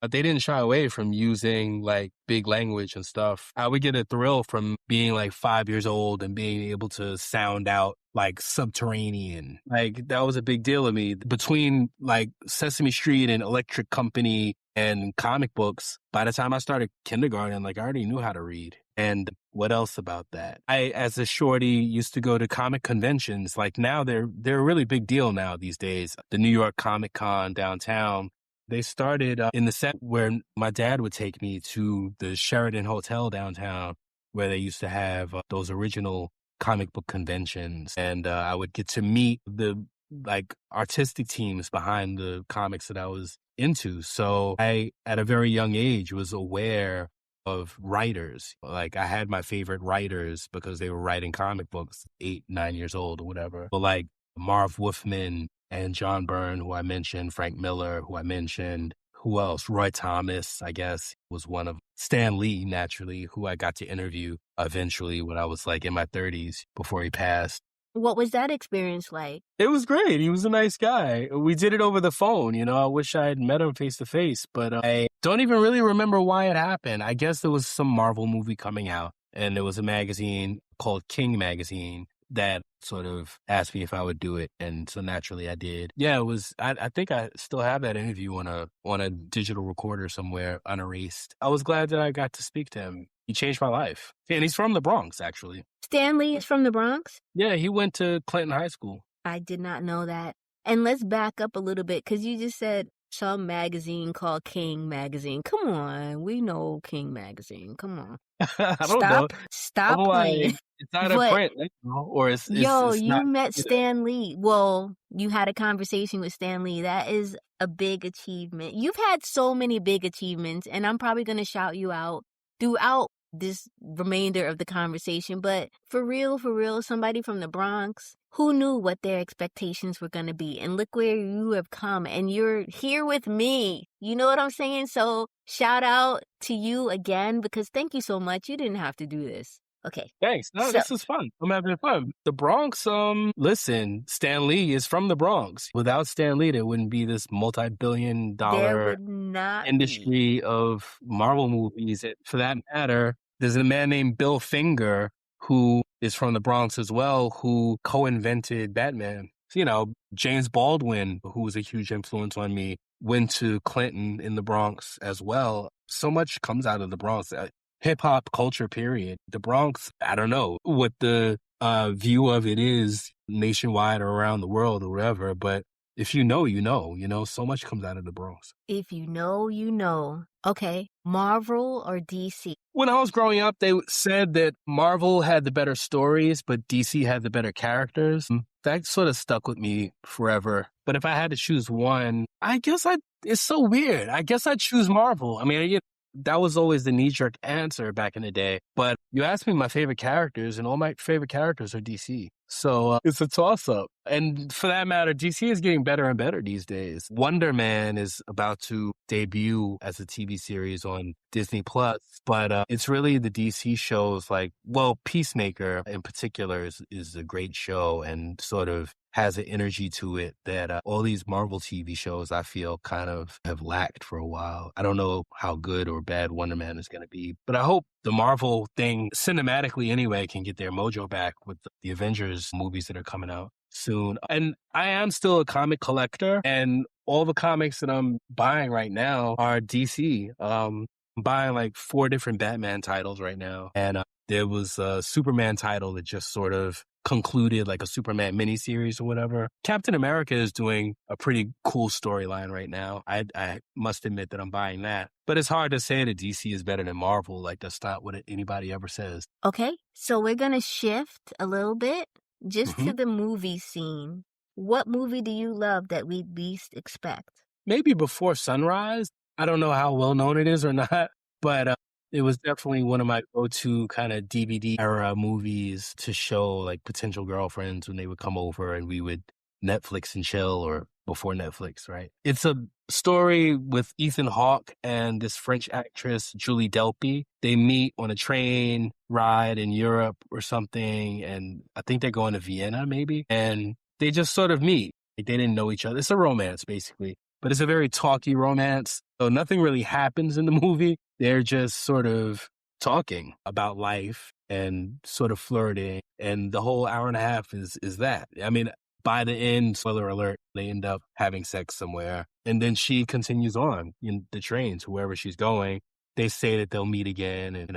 didn't shy away from using like big language and stuff. I would get a thrill from being like 5 years old and being able to sound out like subterranean. Like that was a big deal to me. Between like Sesame Street and Electric Company and comic books, by the time I started kindergarten, like I already knew how to read. And what else about that? I, as a shorty, used to go to comic conventions. Like now they're a really big deal now these days. The New York Comic Con downtown, they started in the set where my dad would take me to the Sheraton Hotel downtown, where they used to have those original comic book conventions. And I would get to meet the like artistic teams behind the comics that I was into. So I, at a very young age, was aware of writers. Like I had my favorite writers because they were writing comic books 8, 9 years old or whatever. But like Marv Wolfman and John Byrne, who I mentioned, Frank Miller, who I mentioned, who else? Roy Thomas, I guess, was one of Stan Lee, naturally, who I got to interview eventually when I was like in my 30s before he passed. What was that experience like? It was great. He was a nice guy. We did it over the phone. You know, I wish I had met him face to face, but I don't even really remember why it happened. I guess there was some Marvel movie coming out and there was a magazine called King Magazine that sort of asked me if I would do it. And so naturally I did. Yeah, it was, I think I still have that interview on a digital recorder somewhere unerased. I was glad that I got to speak to him. He changed my life. And he's from the Bronx, actually. Stan Lee is from the Bronx? Yeah, he went to Clinton High School. I did not know that. And let's back up a little bit because you just said some magazine called King Magazine. Come on. We know King Magazine. Come on. I don't know. Stop playing. It's not a print, or it's you met Stan Lee. Well, you had a conversation with Stan Lee. That is a big achievement. You've had so many big achievements, and I'm probably going to shout you out throughout this remainder of the conversation. But for real, somebody from the Bronx, who knew what their expectations were going to be? And look where you have come, and you're here with me. You know what I'm saying? So shout out to you again, because thank you so much. You didn't have to do this. Okay. Thanks. No, this is fun. I'm having fun. The Bronx, listen, Stan Lee is from the Bronx. Without Stan Lee, there wouldn't be this multi-billion-dollar industry of Marvel movies. For that matter, there's a man named Bill Finger who is from the Bronx as well, who co-invented Batman. So, you know, James Baldwin, who was a huge influence on me, went to Clinton in the Bronx as well. So much comes out of the Bronx. Hip-hop culture, period. The Bronx, I don't know what the view of it is nationwide or around the world or wherever, but if you know, you know, so much comes out of the Bronx. If you know, you know. Okay, Marvel or DC? When I was growing up, they said that Marvel had the better stories, but DC had the better characters. That sort of stuck with me forever. But if I had to choose one, it's so weird. I guess I'd choose Marvel. I mean, that was always the knee-jerk answer back in the day. But you asked me my favorite characters, and all my favorite characters are DC. So it's a toss-up. And for that matter, DC is getting better and better these days. Wonder Man is about to debut as a TV series on Disney Plus, but it's really the DC shows like, well, Peacemaker in particular is a great show and sort of has an energy to it that all these Marvel TV shows I feel kind of have lacked for a while. I don't know how good or bad Wonder Man is going to be, but I hope the Marvel thing cinematically anyway can get their mojo back with the Avengers movies that are coming out soon. And I am still a comic collector, and all the comics that I'm buying right now are DC. I'm buying like 4 different Batman titles right now. And there was a Superman title that just sort of concluded, like a Superman miniseries or whatever. Captain America is doing a pretty cool storyline right now. I must admit that I'm buying that. But it's hard to say that DC is better than Marvel. Like, that's not what anybody ever says. Okay, so we're going to shift a little bit just to the movie scene. What movie do you love that we least expect? Maybe Before Sunrise. I don't know how well known it is or not, but it was definitely one of my go-to kind of DVD era movies to show like potential girlfriends when they would come over and we would Netflix and chill, or before Netflix, right? It's a story with Ethan Hawke and this French actress, Julie Delpy. They meet on a train ride in Europe or something, and I think they're going to Vienna maybe, and they just sort of meet. Like, they didn't know each other. It's a romance, basically, but it's a very talky romance. So nothing really happens in the movie. They're just sort of talking about life and sort of flirting. And the whole hour and a half is that. I mean, by the end, spoiler alert, they end up having sex somewhere. And then she continues on in the train to wherever she's going. They say that they'll meet again. And,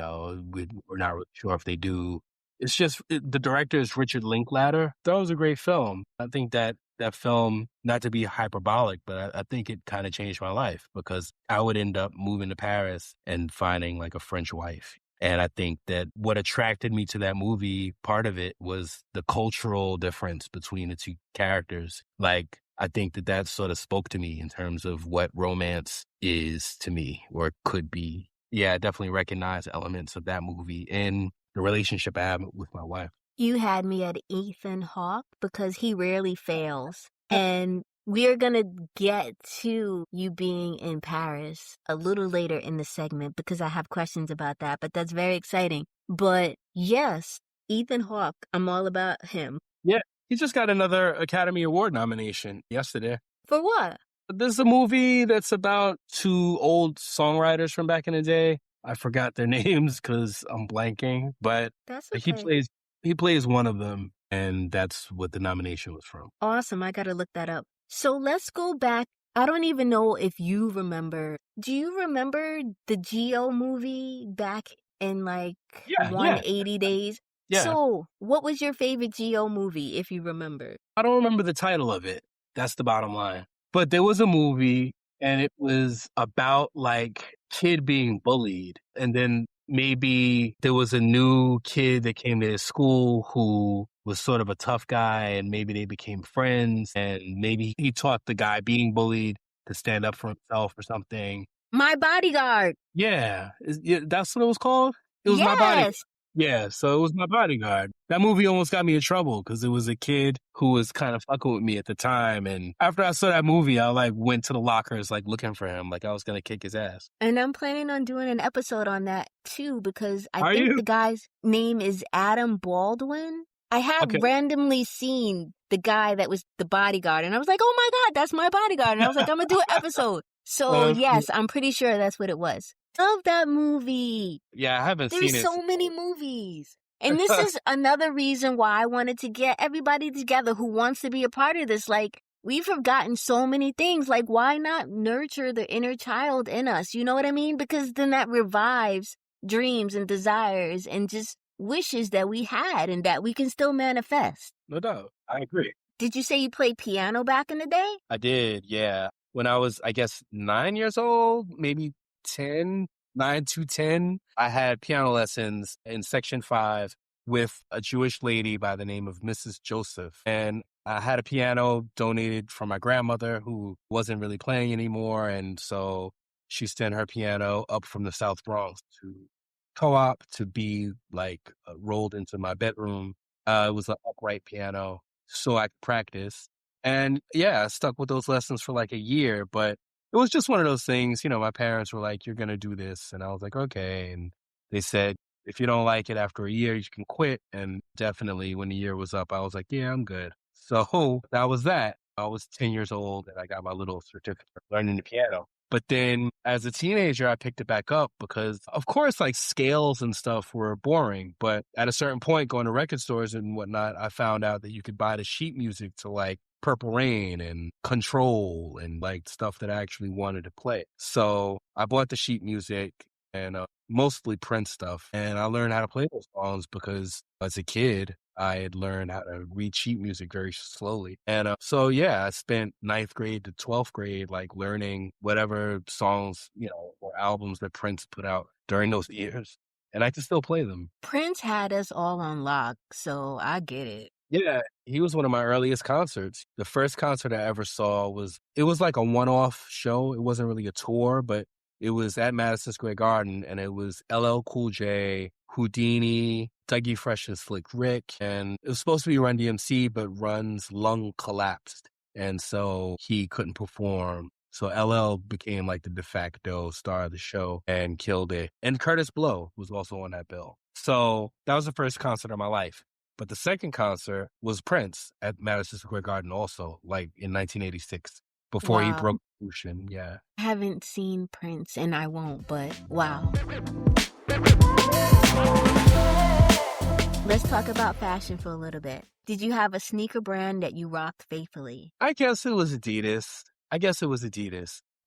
we're not really sure if they do. It's just, the director is Richard Linklater. That was a great film. I think that film, not to be hyperbolic, but I think it kind of changed my life, because I would end up moving to Paris and finding like a French wife. And I think that what attracted me to that movie, part of it was the cultural difference between the two characters. Like, I think that sort of spoke to me in terms of what romance is to me, or could be. Yeah, I definitely recognize elements of that movie in the relationship I have with my wife. You had me at Ethan Hawke because he rarely fails. And we're going to get to you being in Paris a little later in the segment because I have questions about that, but that's very exciting. But yes, Ethan Hawke, I'm all about him. Yeah, he just got another Academy Award nomination yesterday. For what? There's a movie that's about 2 old songwriters from back in the day. I forgot their names because I'm blanking, but that's okay. He plays one of them, and that's what the nomination was from. Awesome. I got to look that up. So let's go back. I don't even know if you remember. Do you remember the Geo movie back in like 180 days? Yeah. So what was your favorite Geo movie, if you remember? I don't remember the title of it. That's the bottom line. But there was a movie, and it was about like kid being bullied, and then maybe there was a new kid that came to his school who was sort of a tough guy, and maybe they became friends, and maybe he taught the guy being bullied to stand up for himself or something. My Bodyguard. Yeah. That's what it was called? It was My Bodyguard. Yeah, so it was My Bodyguard. That movie almost got me in trouble because it was a kid who was kind of fucking with me at the time. And after I saw that movie, I like went to the lockers like looking for him, like I was going to kick his ass. And I'm planning on doing an episode on that too, because I think the guy's name is Adam Baldwin. I have randomly seen the guy that was the bodyguard, and I was like, oh my God, that's My Bodyguard. And I was like, I'm going to do an episode. So yes, I'm pretty sure that's what it was. Love that movie. Yeah, I haven't seen it. There's so many movies. And this is another reason why I wanted to get everybody together who wants to be a part of this. Like, we've forgotten so many things. Like, why not nurture the inner child in us? You know what I mean? Because then that revives dreams and desires and just wishes that we had and that we can still manifest. No doubt. I agree. Did you say you played piano back in the day? I did, yeah. When I was, I guess, 9 years old, maybe 9 to 10, I had piano lessons in Section 5 with a Jewish lady by the name of Mrs. Joseph. And I had a piano donated from my grandmother who wasn't really playing anymore. And so she sent her piano up from the South Bronx to co-op to be like rolled into my bedroom. It was an upright piano so I could practice. And yeah, I stuck with those lessons for like a year, but it was just one of those things, my parents were like, you're going to do this. And I was like, okay. And they said, if you don't like it after a year, you can quit. And definitely when the year was up, I was like, yeah, I'm good. So that was that. I was 10 years old and I got my little certificate for learning the piano. But then as a teenager, I picked it back up because, of course, like scales and stuff were boring. But at a certain point, going to record stores and whatnot, I found out that you could buy the sheet music to like Purple Rain and Control and like stuff that I actually wanted to play. So I bought the sheet music and mostly Prince stuff. And I learned how to play those songs because as a kid, I had learned how to read sheet music very slowly. And so, yeah, I spent ninth grade to 12th grade, like learning whatever songs, or albums that Prince put out during those years. And I can still play them. Prince had us all on lock, so I get it. Yeah, he was one of my earliest concerts. The first concert I ever saw it was like a one-off show. It wasn't really a tour, but it was at Madison Square Garden, and it was LL Cool J, Houdini, Dougie Fresh and Slick Rick, and it was supposed to be Run DMC, but Run's lung collapsed, and so he couldn't perform. So LL became like the de facto star of the show and killed it. And Curtis Blow was also on that bill. So that was the first concert of my life. But the second concert was Prince at Madison Square Garden also, like in 1986, before he Wow. broke the ocean. Yeah. I haven't seen Prince and I won't, but wow. Let's talk about fashion for a little bit. Did you have a sneaker brand that you rocked faithfully? I guess it was Adidas.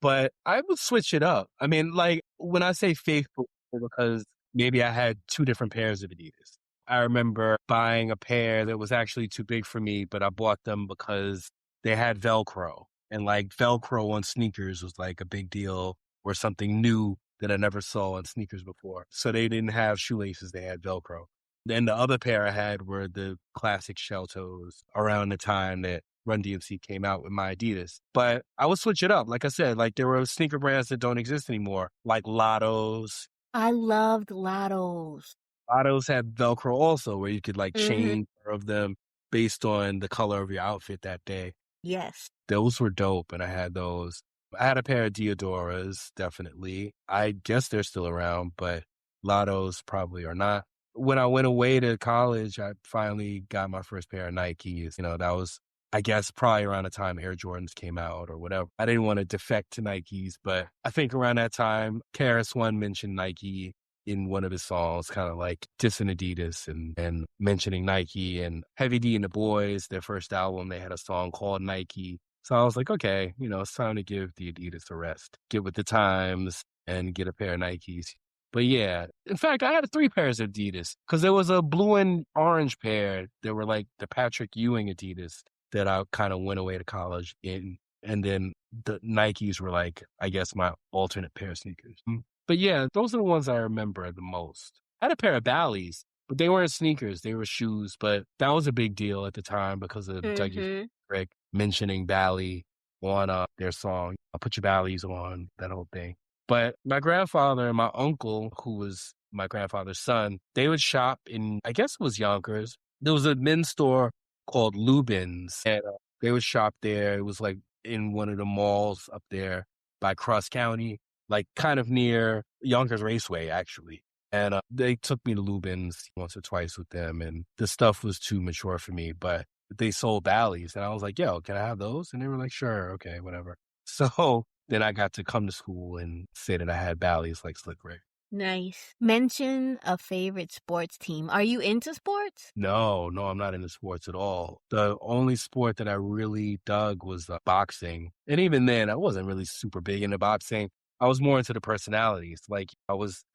But I would switch it up. I mean, like when I say faithful, because maybe I had two different pairs of Adidas. I remember buying a pair that was actually too big for me, but I bought them because they had Velcro. And like Velcro on sneakers was like a big deal or something new that I never saw on sneakers before. So they didn't have shoelaces, they had Velcro. Then the other pair I had were the classic shell toes around the time that Run DMC came out with my Adidas. But I would switch it up. Like I said, like there were sneaker brands that don't exist anymore, like Lotto's. I loved Lottos. Lottos had Velcro also, where you could like Mm-hmm. change of them based on the color of your outfit that day. Yes. Those were dope, and I had those. I had a pair of Diodoras, definitely. I guess they're still around, but Lottos probably are not. When I went away to college, I finally got my first pair of Nikes. That was, I guess, probably around the time Air Jordans came out or whatever. I didn't want to defect to Nikes, but I think around that time, KRS-One mentioned Nike in one of his songs, kind of like dissing Adidas and mentioning Nike. And Heavy D and the Boys, their first album, they had a song called Nike. So I was like, okay, it's time to give the Adidas a rest, get with the times and get a pair of Nikes. But yeah, in fact, I had 3 pairs of Adidas because there was a blue and orange pair that were like the Patrick Ewing Adidas that I kind of went away to college in. And then the Nikes were like, I guess, my alternate pair of sneakers. But yeah, those are the ones I remember the most. I had a pair of Bally's, but they weren't sneakers. They were shoes. But that was a big deal at the time because of Dougie Mm-hmm. Fresh mentioning Bally on their song, I'll Put Your Bally's On, that whole thing. But my grandfather and my uncle, who was my grandfather's son, they would shop in, I guess it was Yonkers. There was a men's store called Lubin's, and they would shop there. It was like in one of the malls up there by Cross County, like kind of near Yonkers Raceway, actually. And they took me to Lubin's once or twice with them, and the stuff was too mature for me, but they sold Bally's, and I was like, yo, can I have those? And they were like, sure, okay, whatever. So then I got to come to school and say that I had Bally's like Slick Rick. Nice. Mention a favorite sports team. Are you into sports? No, I'm not into sports at all. The only sport that I really dug was boxing. And even then, I wasn't really super big into boxing. I was more into the personalities. Like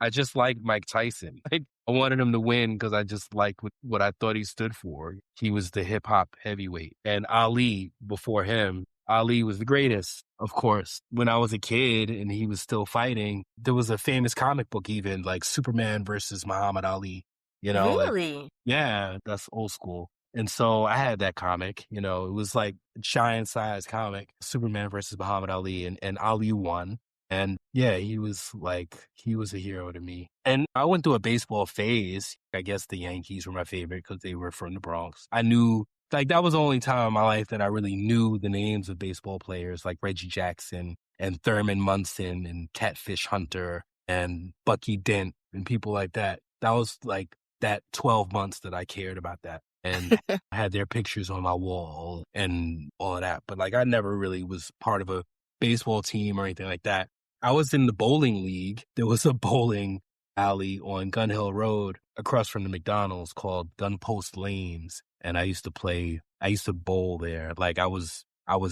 I just liked Mike Tyson. Like I wanted him to win because I just liked what I thought he stood for. He was the hip hop heavyweight. And Ali, before him, Ali was the greatest, of course. When I was a kid and he was still fighting, there was a famous comic book even, like Superman versus Muhammad Ali. Like, Really? yeah, that's old school. And so I had that comic, it was like a giant size comic, Superman versus Muhammad Ali, and Ali won. And yeah, he was a hero to me. And I went through a baseball phase. I guess the Yankees were my favorite because they were from the Bronx. I knew, like, that was the only time in my life that I really knew the names of baseball players like Reggie Jackson and Thurman Munson and Catfish Hunter and Bucky Dent and people like that. That was like that 12 months that I cared about that. And I had their pictures on my wall and all of that. But like, I never really was part of a baseball team or anything like that. I was in the bowling league. There was a bowling alley on Gun Hill Road across from the McDonald's called Gun Post Lanes. And I used to bowl there. Like I was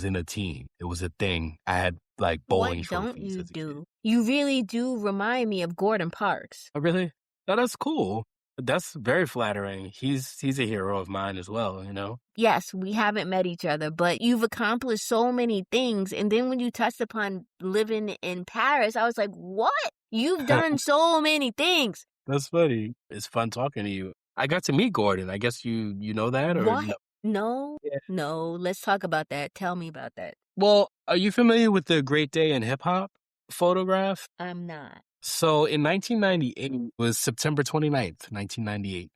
in a team. It was a thing. I had like bowling What don't trophies you as a kid. do? You really do remind me of Gordon Parks. Oh, really? Oh, that's cool. That's very flattering. He's a hero of mine as well, you know? Yes, we haven't met each other, but you've accomplished so many things. And then when you touched upon living in Paris, I was like, what? You've done so many things. That's funny. It's fun talking to you. I got to meet Gordon. I guess you know that or no? What? No, Yeah. no. Let's talk about that. Tell me about that. Well, are you familiar with the Great Day in Hip Hop photograph? I'm not. So in 1998, it was September 29th, 1998.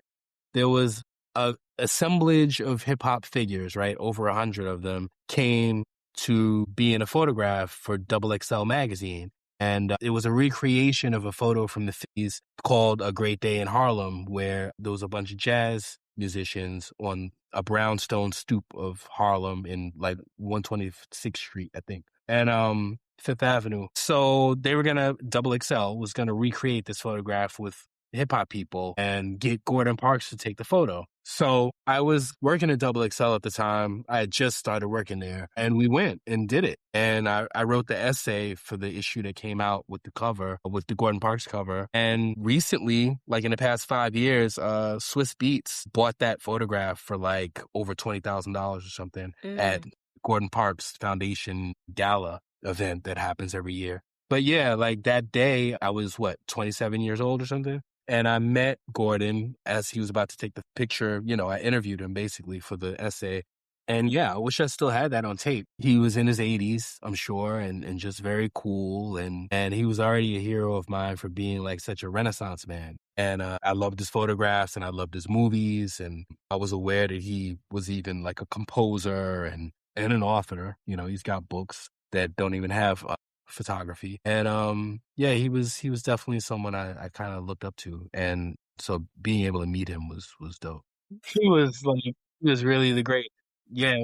There was a assemblage of hip hop figures, right? Over 100 of them came to be in a photograph for Double XL magazine. And it was a recreation of a photo from the 50s called A Great Day in Harlem, where there was a bunch of jazz musicians on a brownstone stoop of Harlem in like 126th Street, I think, and Fifth Avenue. So they were gonna, Double XL was gonna recreate this photograph with hip hop people and get Gordon Parks to take the photo. So I was working at Double XL at the time. I had just started working there and we went and did it. And I wrote the essay for the issue that came out with the cover, with the Gordon Parks cover. And recently, like in the past 5 years, Swiss Beats bought that photograph for like over $20,000 or something at Gordon Parks Foundation Gala event that happens every year. But yeah, like that day, I was 27 years old or something? And I met Gordon as he was about to take the picture. You know, I interviewed him basically for the essay. And yeah, I wish I still had that on tape. He was in his 80s, I'm sure, and just very cool. And he was already a hero of mine for being like such a Renaissance man. And I loved his photographs and I loved his movies. And I was aware that he was even like a composer and an author. You know, he's got books that don't even have photography. And yeah, he was definitely someone I kind of looked up to. And so being able to meet him was dope. He was really the great. Yeah,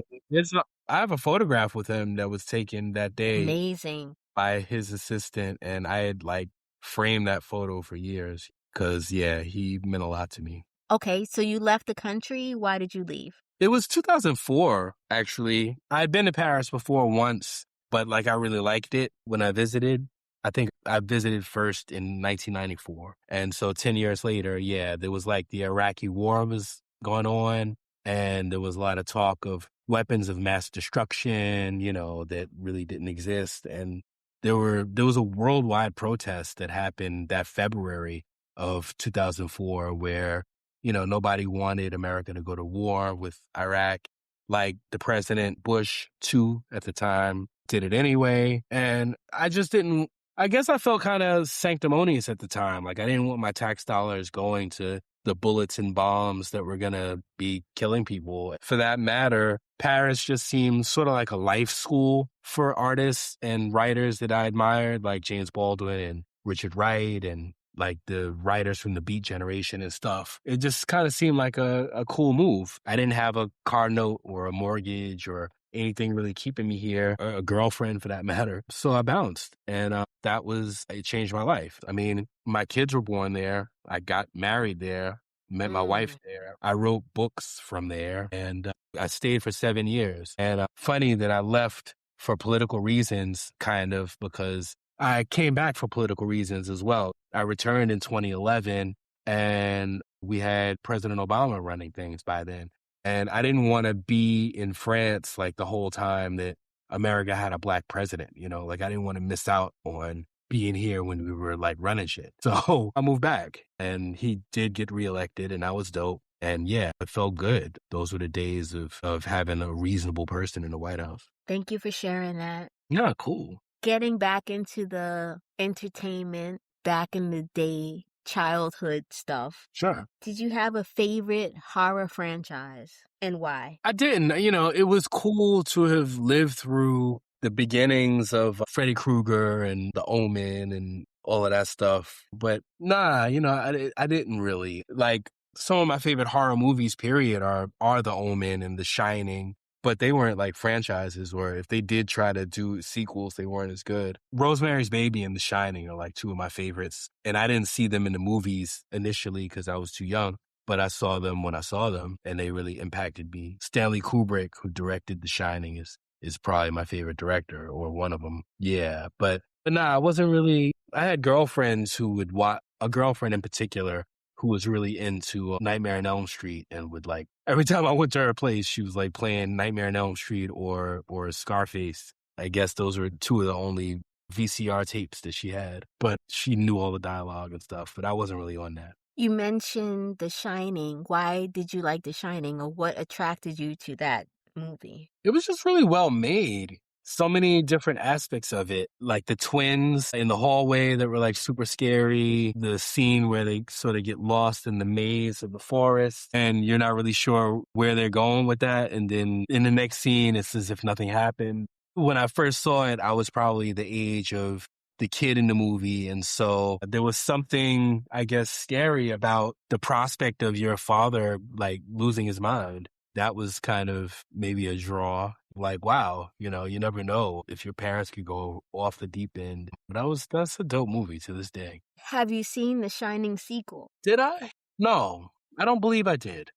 I have a photograph with him that was taken that day Amazing. by his assistant, and I had like framed that photo for years because yeah, he meant a lot to me. Okay, so you left the country. Why did you leave? It was 2004, actually. I'd been to Paris before once, but like I really liked it when I visited. I think I visited first in 1994. And so 10 years later, yeah, there was like the Iraqi war was going on and there was a lot of talk of weapons of mass destruction, you know, that really didn't exist. And there was a worldwide protest that happened that February of 2004 where, you know, nobody wanted America to go to war with Iraq. Like the President Bush, too, at the time, did it anyway. And I just didn't, I guess I felt kind of sanctimonious at the time. Like I didn't want my tax dollars going to the bullets and bombs that were going to be killing people. For that matter, Paris just seemed sort of like a life school for artists and writers that I admired, like James Baldwin and Richard Wright and like the writers from the Beat Generation and stuff. It just kind of seemed like a cool move. I didn't have a car note or a mortgage or anything really keeping me here, or a girlfriend for that matter. So I bounced and it changed my life. I mean, my kids were born there. I got married there, met my wife there. I wrote books from there and I stayed for 7 years. And funny that I left for political reasons, kind of, because I came back for political reasons as well. I returned in 2011 and we had President Obama running things by then. And I didn't want to be in France like the whole time that America had a black president, you know, like I didn't want to miss out on being here when we were like running shit. So I moved back and he did get reelected and that was dope. And yeah, it felt good. Those were the days of having a reasonable person in the White House. Thank you for sharing that. Yeah, cool. getting back into the entertainment back in the day, childhood stuff, Sure. did you have a favorite horror franchise and why? I didn't. It was cool to have lived through the beginnings of Freddy Krueger and The Omen and all of that stuff. But nah, I didn't really. Like, some of my favorite horror movies, period, are The Omen and The Shining. But they weren't like franchises, or if they did try to do sequels, they weren't as good. Rosemary's Baby and The Shining are like two of my favorites. And I didn't see them in the movies initially because I was too young. But I saw them when I saw them, and they really impacted me. Stanley Kubrick, who directed The Shining, is probably my favorite director, or one of them. Yeah, but nah, I wasn't really. I had girlfriends who would watch. A girlfriend in particular who was really into Nightmare on Elm Street, and would like every time I went to her place, she was like playing Nightmare on Elm Street or Scarface. I guess those were two of the only VCR tapes that she had, but she knew all the dialogue and stuff. But I wasn't really on that. You mentioned The Shining. Why did you like The Shining, or what attracted you to that movie? It was just really well made. So many different aspects of it, like the twins in the hallway that were like super scary, the scene where they sort of get lost in the maze of the forest and you're not really sure where they're going with that. And then in the next scene, it's as if nothing happened. When I first saw it, I was probably the age of the kid in the movie. And so there was something, I guess, scary about the prospect of your father like losing his mind. That was kind of maybe a draw. Like, wow, you never know if your parents could go off the deep end. But that's a dope movie to this day. Have you seen The Shining sequel? Did I? No, I don't believe I did.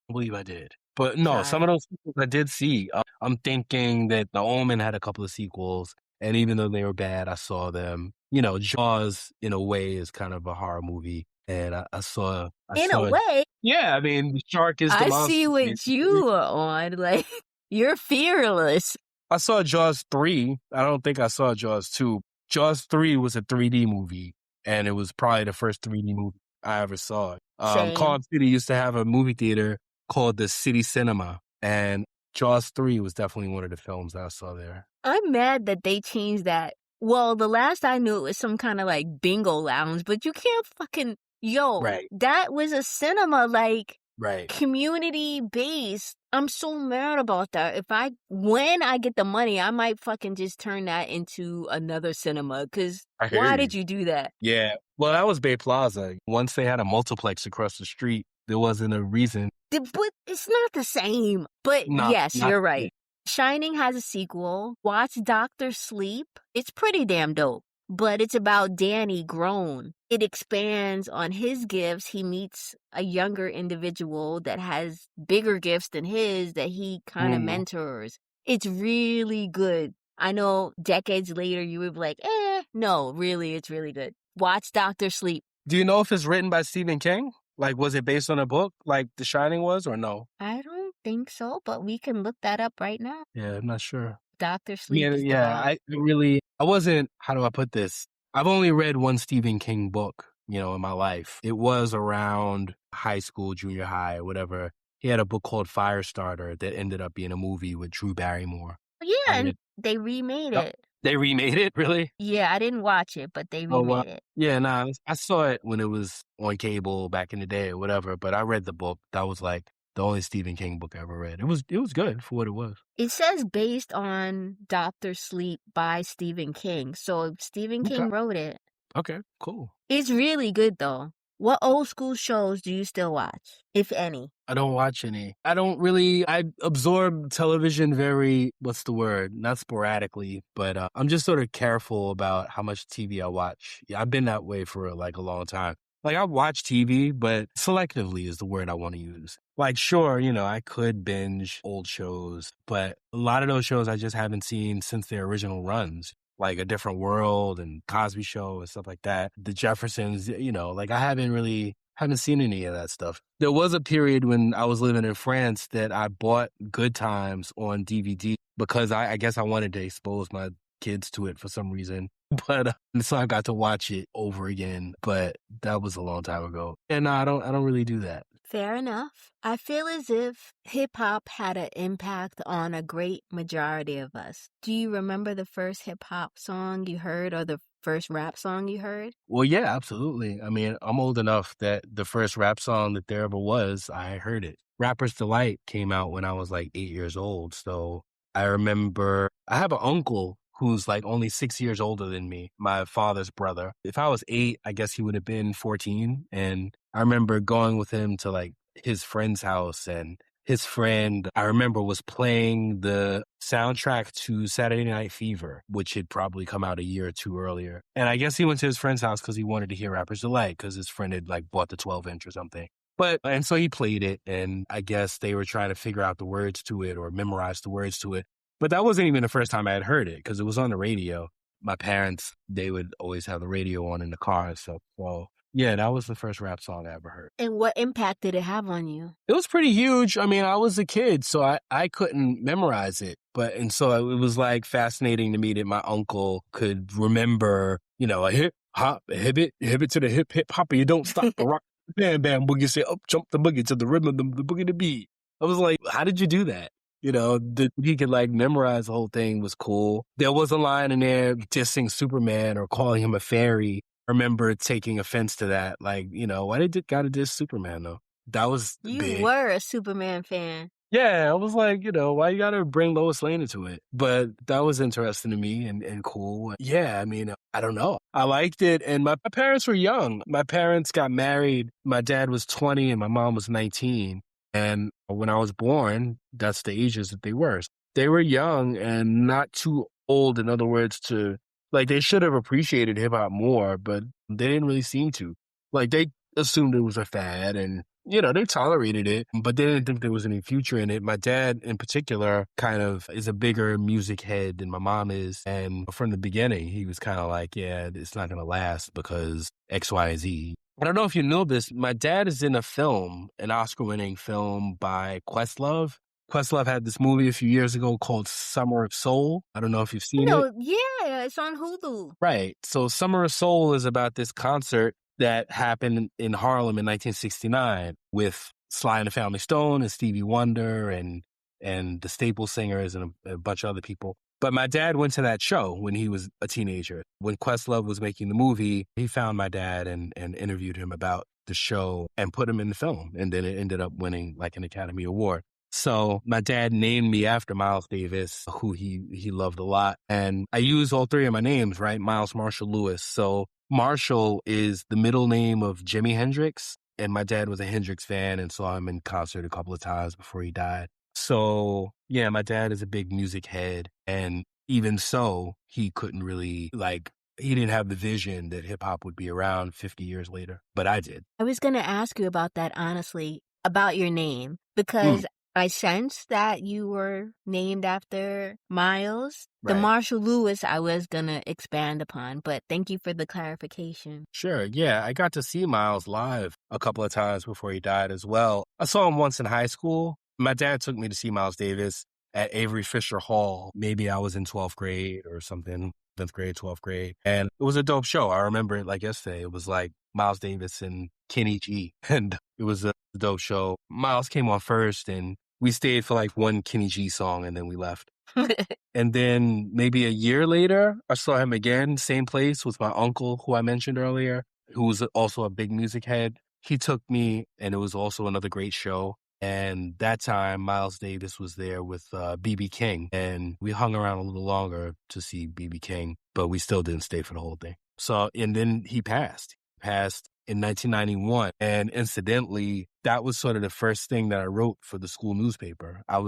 But no, some of those sequels I did see. I'm thinking that The Omen had a couple of sequels, and even though they were bad, I saw them. Jaws, in a way, is kind of a horror movie. And I saw In a way? Yeah, I mean, the shark is the monster. I see what you are on. Like, you're fearless. I saw Jaws 3. I don't think I saw Jaws 2. Jaws 3 was a 3D movie, and it was probably the first 3D movie I ever saw. Culver City used to have a movie theater called the City Cinema, and Jaws 3 was definitely one of the films that I saw there. I'm mad that they changed that. Well, the last I knew, it was some kind of like bingo lounge, but you can't fucking... Right. That was a cinema, like, right, community-based. I'm so mad about that. When I get the money, I might fucking just turn that into another cinema, because why did you do that? Yeah, well, that was Bay Plaza. Once they had a multiplex across the street, there wasn't a reason. But it's not the same. But yes, you're right. Shining has a sequel. Watch Dr. Sleep. It's pretty damn dope. But it's about Danny grown. It expands on his gifts. He meets a younger individual that has bigger gifts than his that he kind of mentors. It's really good. I know decades later you would be like, no, really, it's really good. Watch Dr. Sleep. Do you know if it's written by Stephen King? Like, was it based on a book like The Shining was, or no? I don't think so, but we can look that up right now. Yeah, I'm not sure. Dr. Sleep is the bomb. I wasn't, how do I put this? I've only read one Stephen King book, in my life. It was around high school, junior high, or whatever. He had a book called Firestarter that ended up being a movie with Drew Barrymore. Yeah, and they remade it. They remade it, really? Yeah, I didn't watch it, but they remade it. Yeah, I saw it when it was on cable back in the day or whatever, but I read the book. That was like the only Stephen King book I ever read. It was good for what it was. It says based on Dr. Sleep by Stephen King. So Stephen King wrote it. Okay, cool. It's really good, though. What old school shows do you still watch, if any? I don't watch any. I absorb television very, what's the word? Not sporadically, but I'm just sort of careful about how much TV I watch. Yeah, I've been that way for like a long time. Like, I watch TV, but selectively is the word I want to use. Like, sure, I could binge old shows, but a lot of those shows I just haven't seen since their original runs. Like A Different World and Cosby Show and stuff like that. The Jeffersons, like I haven't seen any of that stuff. There was a period when I was living in France that I bought Good Times on DVD because I guess I wanted to expose my kids to it for some reason. But so I got to watch it over again, but that was a long time ago. And no, I don't really do that. Fair enough. I feel as if hip hop had an impact on a great majority of us. Do you remember the first hip hop song you heard or the first rap song you heard? Well, yeah, absolutely. I mean, I'm old enough that the first rap song that there ever was, I heard it. Rapper's Delight came out when I was like 8 years old. So I remember I have an uncle who's like only 6 years older than me, my father's brother. If I was 8, I guess he would have been 14. And I remember going with him to like his friend's house, and his friend, I remember, was playing the soundtrack to Saturday Night Fever, which had probably come out a year or two earlier. And I guess he went to his friend's house because he wanted to hear Rapper's Delight because his friend had like bought the 12-inch or something. And so he played it, and I guess they were trying to figure out the words to it or memorize the words to it. But that wasn't even the first time I had heard it because it was on the radio. My parents, they would always have the radio on in the car. So, well, yeah, that was the first rap song I ever heard. And what impact did it have on you? It was pretty huge. I mean, I was a kid, so I couldn't memorize it. And so it was like fascinating to me that my uncle could remember, a hip hop, a hip it to the hip hop, you don't stop the rock, bam, bam, boogie, say up, jump the boogie to the rhythm of the boogie to beat. I was like, how did you do that? That he could like memorize the whole thing was cool. There was a line in there dissing Superman or calling him a fairy. I remember taking offense to that. Like, why did you gotta diss Superman though? That was You big. were a Superman fan. Yeah, I was like, why you gotta bring Lois Lane into it? But that was interesting to me and cool. Yeah, I mean, I don't know. I liked it. And my parents were young. My parents got married. My dad was 20 and my mom was 19. And when I was born, that's the ages that they were. They were young and not too old, in other words, they should have appreciated hip hop more, but they didn't really seem to. Like, they assumed it was a fad and, they tolerated it, but they didn't think there was any future in it. My dad, in particular, kind of is a bigger music head than my mom is. And from the beginning, he was kind of like, yeah, it's not going to last because X, Y, and Z. I don't know if you know this. My dad is in a film, an Oscar-winning film by Questlove. Questlove had this movie a few years ago called Summer of Soul. I don't know if you've seen it. Yeah, it's on Hulu. Right. So Summer of Soul is about this concert that happened in Harlem in 1969 with Sly and the Family Stone and Stevie Wonder and the Staple Singers and a bunch of other people. But my dad went to that show when he was a teenager. When Questlove was making the movie, he found my dad and interviewed him about the show and put him in the film. And then it ended up winning like an Academy Award. So my dad named me after Miles Davis, who he loved a lot. And I use all three of my names, right? Miles Marshall Lewis. So Marshall is the middle name of Jimi Hendrix. And my dad was a Hendrix fan and saw him in concert a couple of times before he died. So, yeah, my dad is a big music head. And even so, he couldn't really, he didn't have the vision that hip hop would be around 50 years later. But I did. I was going to ask you about that, honestly, about your name, because I sensed that you were named after Miles. Right. The Marshall Lewis I was going to expand upon, but thank you for the clarification. Sure. Yeah, I got to see Miles live a couple of times before he died as well. I saw him once in high school. My dad took me to see Miles Davis at Avery Fisher Hall. Maybe I was in 12th grade or something, 10th grade, 12th grade. And it was a dope show. I remember it like yesterday. It was like Miles Davis and Kenny G. And it was a dope show. Miles came on first and we stayed for like one Kenny G song and then we left. And then maybe a year later, I saw him again, same place with my uncle who I mentioned earlier, who was also a big music head. He took me and it was also another great show. And that time, Miles Davis was there with B.B. King. And we hung around a little longer to see B.B. King, but we still didn't stay for the whole thing. So, and then he passed. In 1991. And incidentally, that was sort of the first thing that I wrote for the school newspaper. I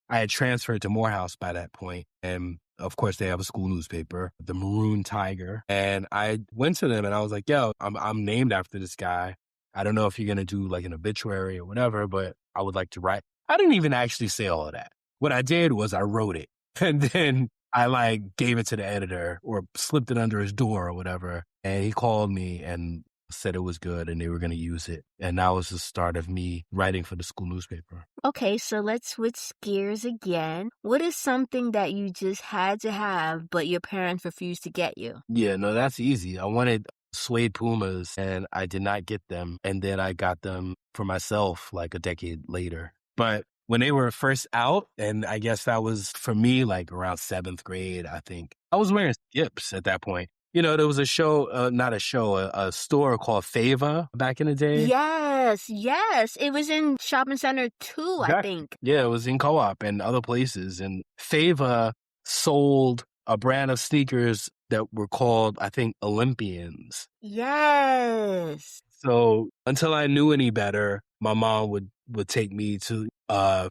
had transferred to Morehouse by that point. And of course, they have a school newspaper, the Maroon Tiger. And I went to them and I was like, yo, I'm named after this guy. I don't know if you're going to do like an obituary or whatever, but I would like to write. I didn't even actually say all of that. What I did was I wrote it and then I gave it to the editor or slipped it under his door or whatever. And he called me and said it was good and they were going to use it. And that was the start of me writing for the school newspaper. Okay, so let's switch gears again. What is something that you just had to have, but your parents refused to get you? Yeah, no, that's easy. I wanted suede Pumas, and I did not get them. And then I got them for myself like a decade later. But when they were first out, and I guess that was for me like around seventh grade, I think, I was wearing Skips at that point. There was a show, not a show, a store called Fava back in the day. Yes, yes. It was in Shopping Center 2, I Exactly. think. Yeah, it was in Co-op and other places. And Fava sold a brand of sneakers that were called, I think, Olympians. Yes. So until I knew any better, my mom would take me to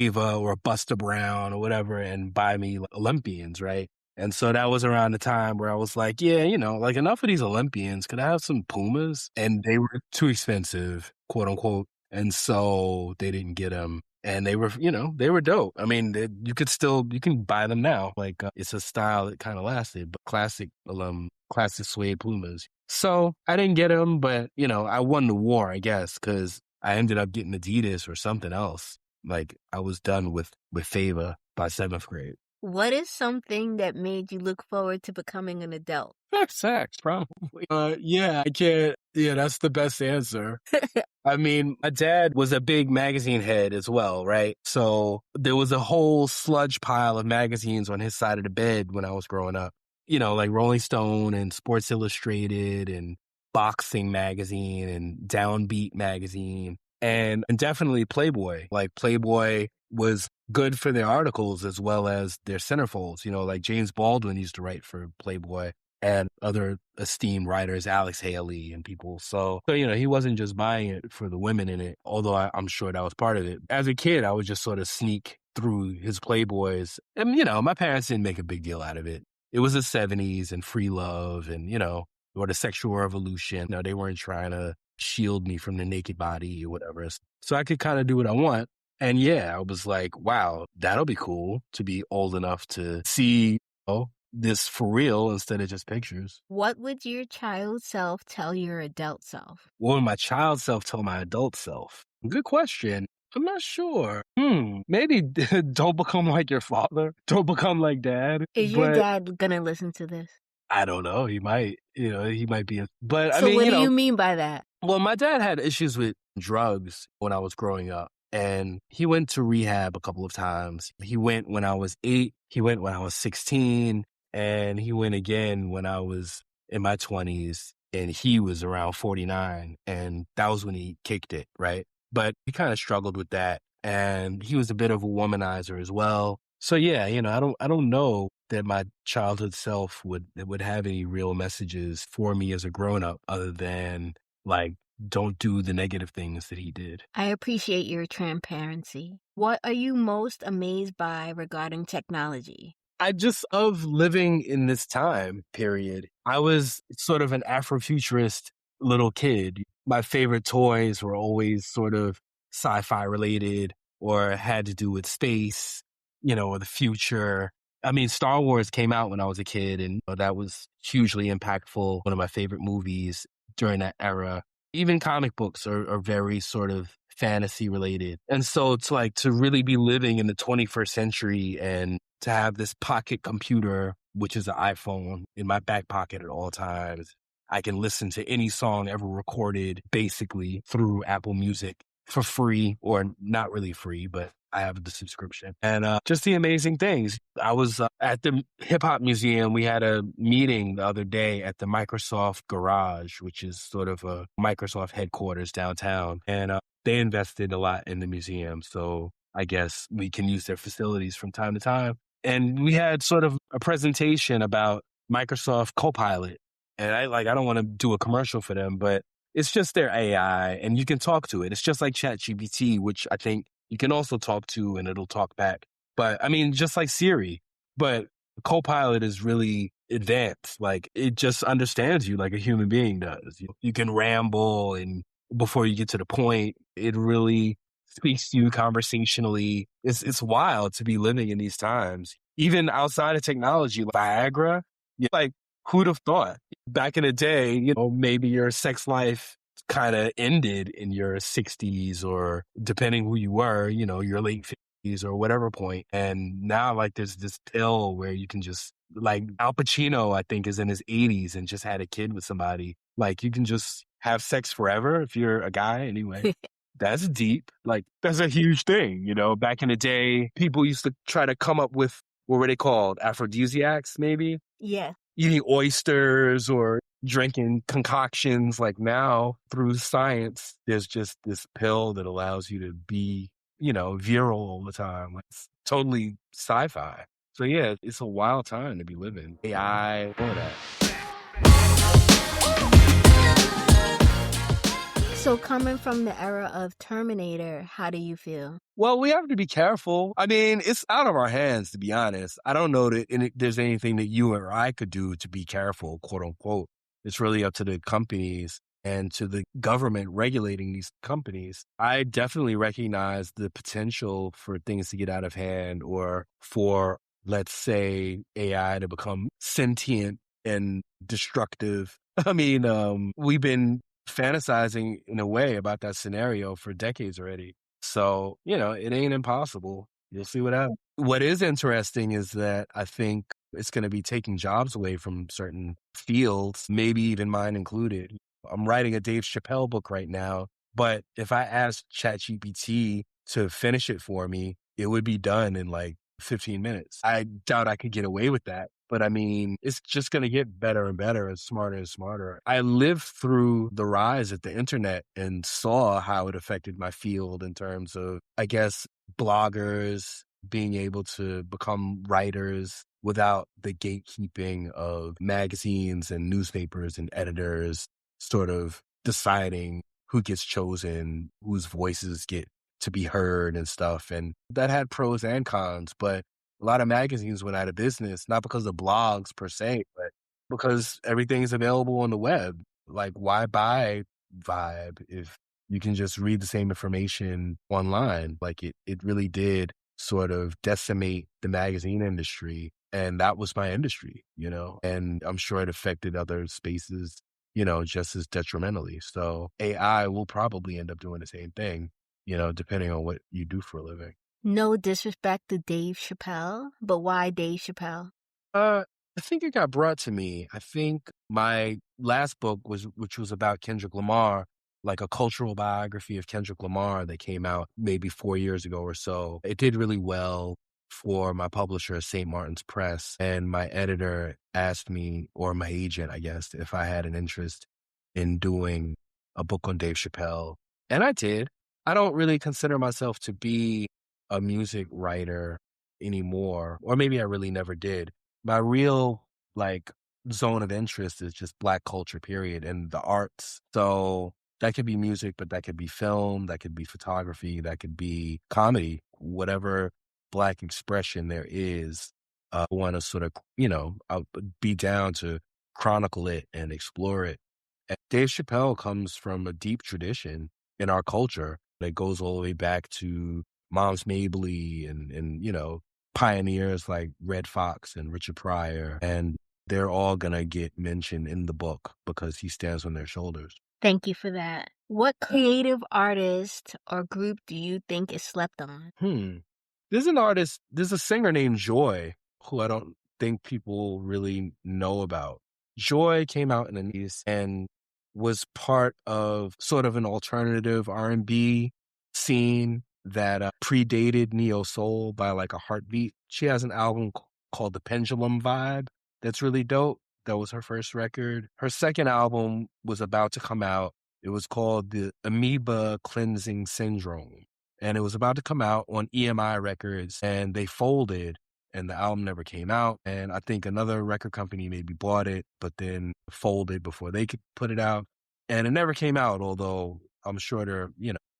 Eva or Buster Brown or whatever and buy me Olympians, right? And so that was around the time where I was like, yeah, like enough of these Olympians. Could I have some Pumas? And they were too expensive, quote unquote. And so they didn't get them. And they were, they were dope. I mean, you can buy them now. Like it's a style that kind of lasted, but classic suede Pumas. So I didn't get them, but I won the war, I guess, because I ended up getting Adidas or something else. Like I was done with Fava by seventh grade. What is something that made you look forward to becoming an adult? Sex, probably. Yeah, I can't. Yeah, that's the best answer. I mean, my dad was a big magazine head as well, right? So there was a whole sludge pile of magazines on his side of the bed when I was growing up. Like Rolling Stone and Sports Illustrated and Boxing Magazine and Downbeat Magazine and definitely Playboy. Like Playboy was good for their articles as well as their centerfolds. Like James Baldwin used to write for Playboy and other esteemed writers, Alex Haley and people. So he wasn't just buying it for the women in it, although I'm sure that was part of it. As a kid, I would just sort of sneak through his Playboys. And, my parents didn't make a big deal out of it. It was the 70s and free love and, or the sexual revolution. They weren't trying to shield me from the naked body or whatever. So I could kind of do what I want. And yeah, I was like, wow, that'll be cool to be old enough to see this for real instead of just pictures. What would your child self tell your adult self? What would my child self tell my adult self? Good question. I'm not sure. Maybe don't become like your father. Don't become like dad. Is your dad gonna listen to this? I don't know. He might, he might be. But So I mean, what do you mean by that? Well, my dad had issues with drugs when I was growing up. And he went to rehab a couple of times. He went when I was 8. He went when I was 16. And he went again when I was in my 20s. And he was around 49. And that was when he kicked it, right? But he kind of struggled with that. And he was a bit of a womanizer as well. So yeah, I don't know that my childhood self would have any real messages for me as a grown up other than like, don't do the negative things that he did. I appreciate your transparency. What are you most amazed by regarding technology? I just love living in this time period. I was sort of an Afrofuturist little kid. My favorite toys were always sort of sci-fi related or had to do with space, or the future. I mean, Star Wars came out when I was a kid and that was hugely impactful. One of my favorite movies during that era. Even comic books are very sort of fantasy related. And so it's like to really be living in the 21st century and to have this pocket computer, which is an iPhone, in my back pocket at all times. I can listen to any song ever recorded basically through Apple Music for free or not really free, but I have the subscription. And just the amazing things. I was at the Hip Hop Museum. We had a meeting the other day at the Microsoft Garage, which is sort of a Microsoft headquarters downtown. And they invested a lot in the museum. So I guess we can use their facilities from time to time. And we had sort of a presentation about Microsoft Copilot. And I don't want to do a commercial for them, but it's just their AI and you can talk to it. It's just like ChatGPT, which I think you can also talk to and it'll talk back. But I mean, just like Siri, but Copilot is really advanced. Like it just understands you like a human being does. You can ramble and before you get to the point, it really speaks to you conversationally. It's wild to be living in these times. Even outside of technology, like Viagra, like who'd have thought? Back in the day, maybe your sex life kind of ended in your 60s or depending who you were, your late 50s or whatever point. And now like there's this pill where you can just like Al Pacino, I think is in his 80s and just had a kid with somebody Like, you can just have sex forever if you're a guy anyway. That's deep. Like, that's a huge thing, you know? Back in the day, people used to try to come up with, what were they called? Aphrodisiacs, maybe? Yeah. Eating oysters or drinking concoctions. Like, now, through science, there's just this pill that allows you to be, virile all the time. Like, it's totally sci-fi. So yeah, it's a wild time to be living. AI, all of that. So coming from the era of Terminator, how do you feel? Well, we have to be careful. I mean, it's out of our hands, to be honest. I don't know that there's anything that you or I could do to be careful, quote unquote. It's really up to the companies and to the government regulating these companies. I definitely recognize the potential for things to get out of hand, or for, let's say, AI to become sentient and destructive. I mean, we've been fantasizing in a way about that scenario for decades already. So, it ain't impossible. You'll see what happens. What is interesting is that I think it's going to be taking jobs away from certain fields, maybe even mine included. I'm writing a Dave Chappelle book right now, but if I asked ChatGPT to finish it for me, it would be done in like 15 minutes. I doubt I could get away with that. But I mean, it's just going to get better and better and smarter and smarter. I lived through the rise of the internet and saw how it affected my field in terms of, I guess, bloggers being able to become writers without the gatekeeping of magazines and newspapers and editors sort of deciding who gets chosen, whose voices get to be heard and stuff. And that had pros and cons, but a lot of magazines went out of business, not because of blogs per se, but because everything's available on the web. Like, why buy Vibe if you can just read the same information online? Like, it really did sort of decimate the magazine industry. And that was my industry, and I'm sure it affected other spaces, just as detrimentally. So AI will probably end up doing the same thing, depending on what you do for a living. No disrespect to Dave Chappelle, but why Dave Chappelle? I think it got brought to me. I think my last book which was about Kendrick Lamar, like a cultural biography of Kendrick Lamar that came out maybe 4 years ago or so. It did really well for my publisher, St. Martin's Press. And my editor asked me, or my agent, I guess, if I had an interest in doing a book on Dave Chappelle. And I did. I don't really consider myself to be a music writer anymore, or maybe I really never did. My real, like, zone of interest is just Black culture, period, and the arts. So that could be music, but that could be film, that could be photography, that could be comedy, whatever Black expression there is. I want to sort of, I'll be down to chronicle it and explore it. And Dave Chappelle comes from a deep tradition in our culture that goes all the way back to Moms Mabley and pioneers like Red Fox and Richard Pryor. And they're all going to get mentioned in the book because he stands on their shoulders. Thank you for that. What creative artist or group do you think is slept on? There's a singer named Joy who I don't think people really know about. Joy came out in the 90s and was part of sort of an alternative R&B scene that predated neo soul by like a heartbeat. She has an album called The Pendulum Vibe that's really dope. That was her first record. Her second album was about to come out. It was called The Amoeba Cleansing Syndrome. And it was about to come out on EMI Records, and they folded, and the album never came out. And I think another record company maybe bought it, but then folded before they could put it out. And it never came out, although I'm sure there,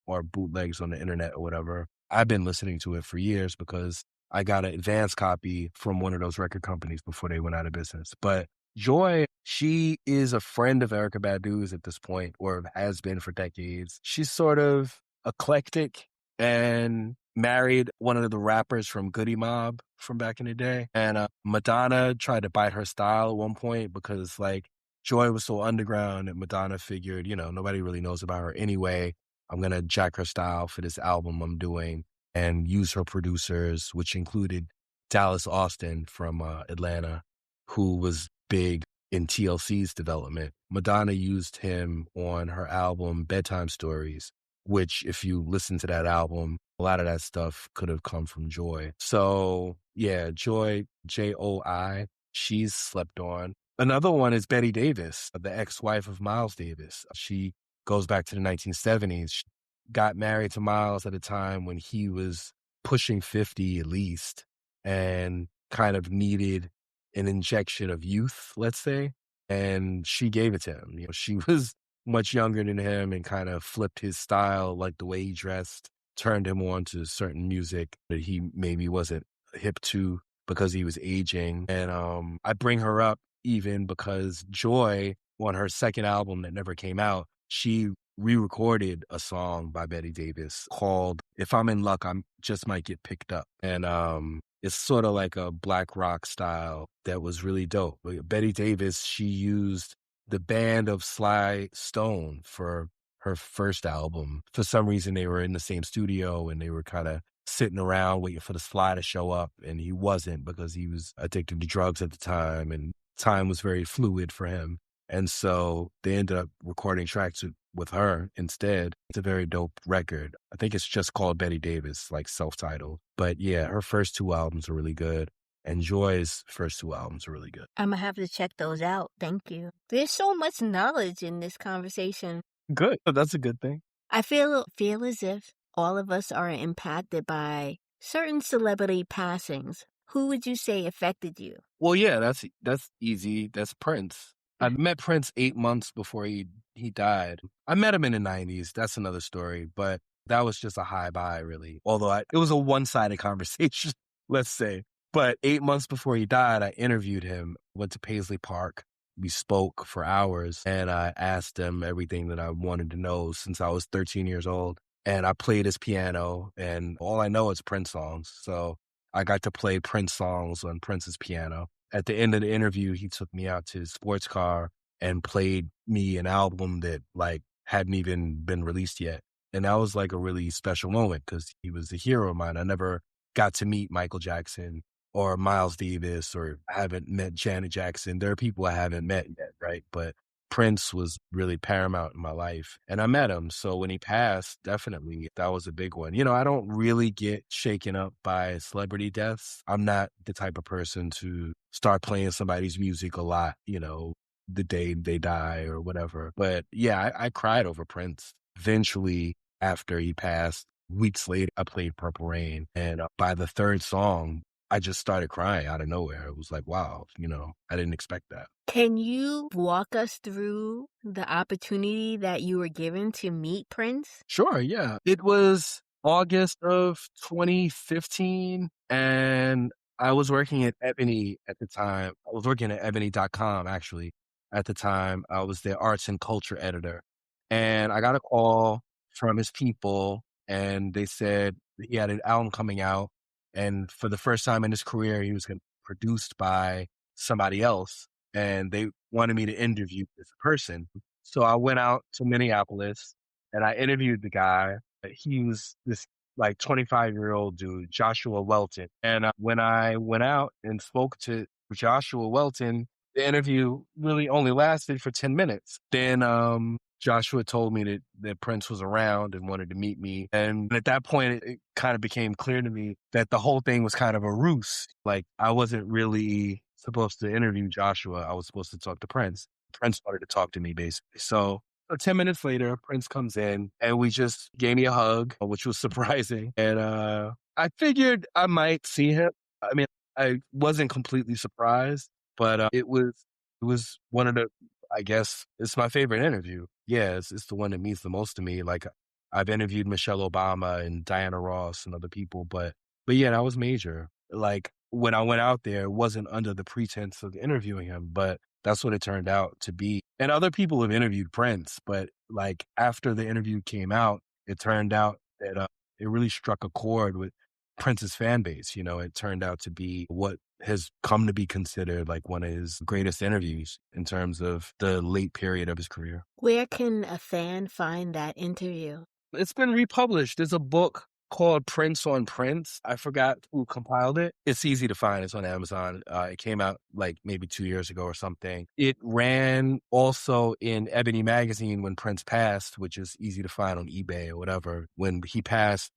are bootlegs on the internet or whatever. I've been listening to it for years because I got an advance copy from one of those record companies before they went out of business. But Joy, she is a friend of Erykah Badu's at this point, or has been for decades. She's sort of eclectic and married one of the rappers from Goody Mob from back in the day. And Madonna tried to bite her style at one point because, like, Joy was so underground that Madonna figured, nobody really knows about her anyway. I'm going to jack her style for this album I'm doing and use her producers, which included Dallas Austin from Atlanta, who was big in TLC's development. Madonna used him on her album Bedtime Stories, which if you listen to that album, a lot of that stuff could have come from Joy. So yeah, Joy, Joi, she's slept on. Another one is Betty Davis, the ex-wife of Miles Davis. She goes back to the 1970s. She got married to Miles at a time when he was pushing 50 at least and kind of needed an injection of youth, let's say. And she gave it to him. She was much younger than him and kind of flipped his style, like the way he dressed, turned him on to certain music that he maybe wasn't hip to because he was aging. And I bring her up even because Joy, on her second album that never came out, she re-recorded a song by Betty Davis called If I'm in Luck, I Just Might Get Picked Up. And it's sort of like a black rock style that was really dope. Betty Davis, she used the band of Sly Stone for her first album. For some reason, they were in the same studio and they were kind of sitting around waiting for the Sly to show up. And he wasn't because he was addicted to drugs at the time and time was very fluid for him. And so they ended up recording tracks with her instead. It's a very dope record. I think it's just called Betty Davis, like self-titled. But yeah, her first two albums are really good. And Joy's first two albums are really good. I'm going to have to check those out. Thank you. There's so much knowledge in this conversation. Good. That's a good thing. I feel as if all of us are impacted by certain celebrity passings. Who would you say affected you? Well, yeah, that's easy. That's Prince. I met Prince 8 months before he died. I met him in the 90s. That's another story. But that was just a high buy, really. Although it was a one-sided conversation, let's say. But 8 months before he died, I interviewed him, went to Paisley Park. We spoke for hours, and I asked him everything that I wanted to know since I was 13 years old. And I played his piano, and all I know is Prince songs. So I got to play Prince songs on Prince's piano. At the end of the interview, he took me out to his sports car and played me an album that hadn't even been released yet. And that was like a really special moment because he was a hero of mine. I never got to meet Michael Jackson or Miles Davis, or I haven't met Janet Jackson. There are people I haven't met yet, right? But Prince was really paramount in my life. And I met him. So when he passed, definitely, that was a big one. I don't really get shaken up by celebrity deaths. I'm not the type of person to start playing somebody's music a lot, the day they die or whatever. But yeah, I cried over Prince. Eventually, after he passed, weeks later, I played Purple Rain. And by the third song, I just started crying out of nowhere. It was like, wow, I didn't expect that. Can you walk us through the opportunity that you were given to meet Prince? Sure, yeah. It was August of 2015, and I was working at Ebony at the time. I was working at ebony.com, actually, at the time. I was their arts and culture editor. And I got a call from his people, and they said he had an album coming out. And for the first time in his career, he was produced by somebody else. And they wanted me to interview this person. So I went out to Minneapolis and I interviewed the guy. He was this 25-year-old dude, Joshua Welton. And when I went out and spoke to Joshua Welton, the interview really only lasted for 10 minutes. Then Joshua told me that Prince was around and wanted to meet me. And at that point, it kind of became clear to me that the whole thing was kind of a ruse. I wasn't really supposed to interview Joshua. I was supposed to talk to Prince. Prince wanted to talk to me, basically. So 10 minutes later, Prince comes in and we just gave me a hug, which was surprising. And I figured I might see him. I mean, I wasn't completely surprised, but it was one of the, I guess, it's my favorite interview. Yeah, it's the one that means the most to me. I've interviewed Michelle Obama and Diana Ross and other people, but yeah, that was major. When I went out there, it wasn't under the pretense of interviewing him, but that's what it turned out to be. And other people have interviewed Prince, but after the interview came out, it turned out that it really struck a chord with Prince's fan base. It turned out to be what has come to be considered one of his greatest interviews in terms of the late period of his career. Where can a fan find that interview? It's been republished. There's a book called Prince on Prince. I forgot who compiled it. It's easy to find. It's on Amazon. It came out like maybe 2 years ago or something. It ran also in Ebony magazine when Prince passed, which is easy to find on eBay or whatever. When he passed,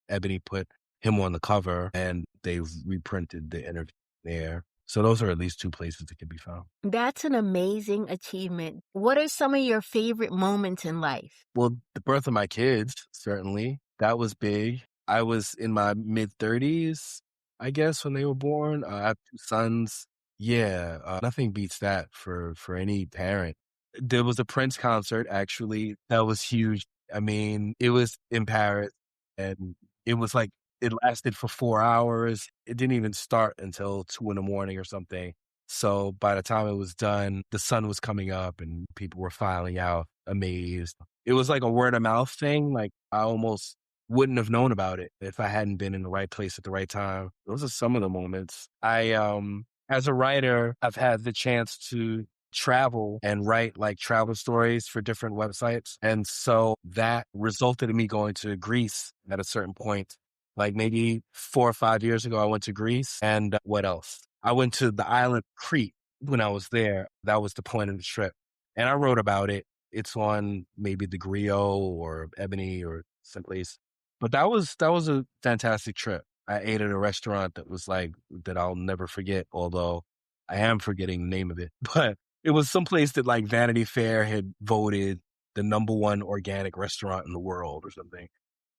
Ebony put him on the cover and they reprinted the interview there. So those are at least two places that can be found. That's an amazing achievement. What are some of your favorite moments in life? Well, the birth of my kids, certainly. That was big. I was in my mid-30s, I guess, when they were born. I have two sons. Yeah, nothing beats that for any parent. There was a Prince concert, actually, that was huge. I mean, it was in Paris, and it was like it lasted for 4 hours. It didn't even start until 2 in the morning or something. So by the time it was done, the sun was coming up and people were filing out amazed. It was like a word of mouth thing. Like I almost wouldn't have known about it if I hadn't been in the right place at the right time. Those are some of the moments. As a writer, I've had the chance to travel and write like travel stories for different websites. And so that resulted in me going to Greece at a certain point. Like maybe 4 or 5 years ago, I went to Greece. And what else? I went to the island of Crete when I was there. That was the point of the trip. And I wrote about it. It's on maybe the Griot or Ebony or someplace. But that was a fantastic trip. I ate at a restaurant that I'll never forget, although I am forgetting the name of it. But it was someplace that like Vanity Fair had voted the #1 organic restaurant in the world or something.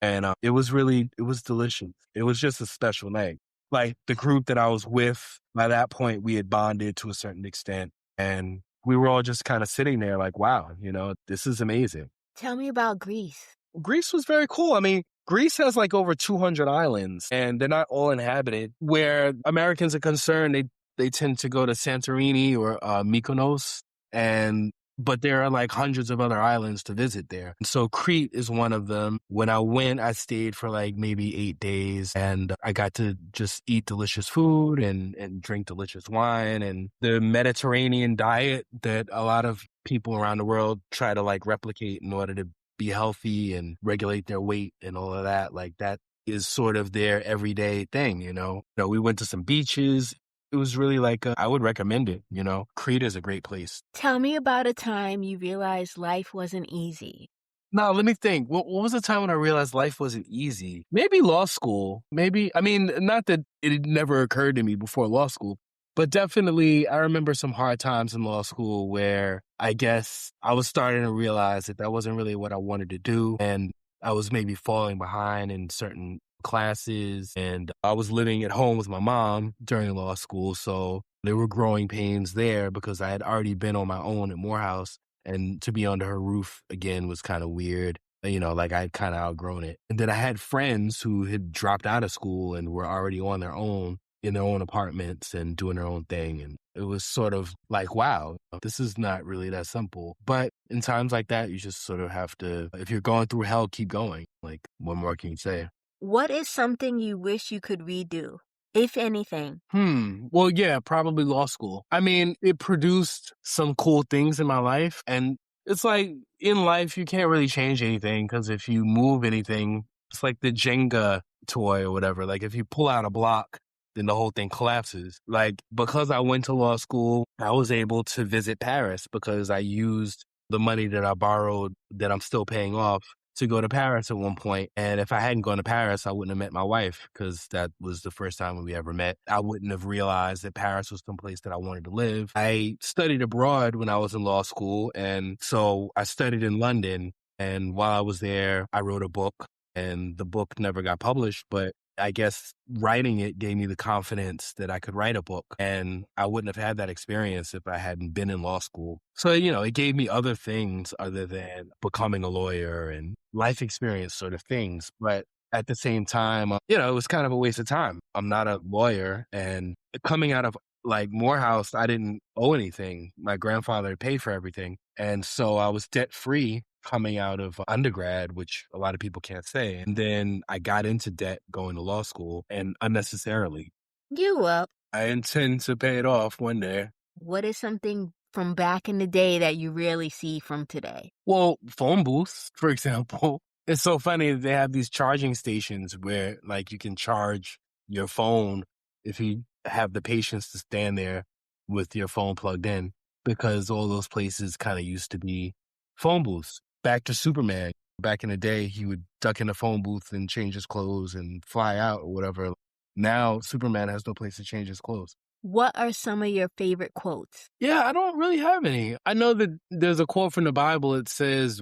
And it was delicious. It was just a special night. Like the group that I was with, by that point, we had bonded to a certain extent. And we were all just kind of sitting there like, wow, this is amazing. Tell me about Greece. Greece was very cool. I mean, Greece has like over 200 islands and they're not all inhabited. Where Americans are concerned, they tend to go to Santorini or Mykonos, but there are like hundreds of other islands to visit there. And so Crete is one of them. When I went, I stayed for like maybe 8 days and I got to just eat delicious food and drink delicious wine, and the Mediterranean diet that a lot of people around the world try to like replicate in order to be healthy and regulate their weight and all of that. Like that is sort of their everyday thing. We went to some beaches. It was really like, I would recommend it. Crete is a great place. Tell me about a time you realized life wasn't easy. Now, let me think. What was the time when I realized life wasn't easy? Maybe law school. Not that it had never occurred to me before law school, but definitely I remember some hard times in law school where I guess I was starting to realize that wasn't really what I wanted to do. And I was maybe falling behind in certain classes, and I was living at home with my mom during law school. So there were growing pains there because I had already been on my own at Morehouse, and to be under her roof again was kind of weird. Like I had kind of outgrown it. And then I had friends who had dropped out of school and were already on their own in their own apartments and doing their own thing. And it was sort of like, wow, this is not really that simple. But in times like that, you just sort of have to, if you're going through hell, keep going. Like, what more can you say? What is something you wish you could redo, if anything? Well, yeah, probably law school. I mean, it produced some cool things in my life. And it's like in life, you can't really change anything because if you move anything, it's like the Jenga toy or whatever. Like if you pull out a block, then the whole thing collapses. Like because I went to law school, I was able to visit Paris because I used the money that I borrowed that I'm still paying off to go to Paris at one point. And if I hadn't gone to Paris, I wouldn't have met my wife because that was the first time we ever met. I wouldn't have realized that Paris was someplace that I wanted to live. I studied abroad when I was in law school. And so I studied in London. And while I was there, I wrote a book, and the book never got published, but I guess writing it gave me the confidence that I could write a book, and I wouldn't have had that experience if I hadn't been in law school. So, it gave me other things other than becoming a lawyer and life experience sort of things. But at the same time, it was kind of a waste of time. I'm not a lawyer, and coming out of like Morehouse, I didn't owe anything. My grandfather paid for everything. And so I was debt free coming out of undergrad, which a lot of people can't say. And then I got into debt going to law school, and unnecessarily. You up. I intend to pay it off one day. What is something from back in the day that you rarely see from today? Well, phone booths, for example. It's so funny. They have these charging stations where like you can charge your phone if you have the patience to stand there with your phone plugged in, because all those places kind of used to be phone booths. Back to Superman. Back in the day, he would duck in a phone booth and change his clothes and fly out or whatever. Now Superman has no place to change his clothes. What are some of your favorite quotes? Yeah, I don't really have any. I know that there's a quote from the Bible. It says,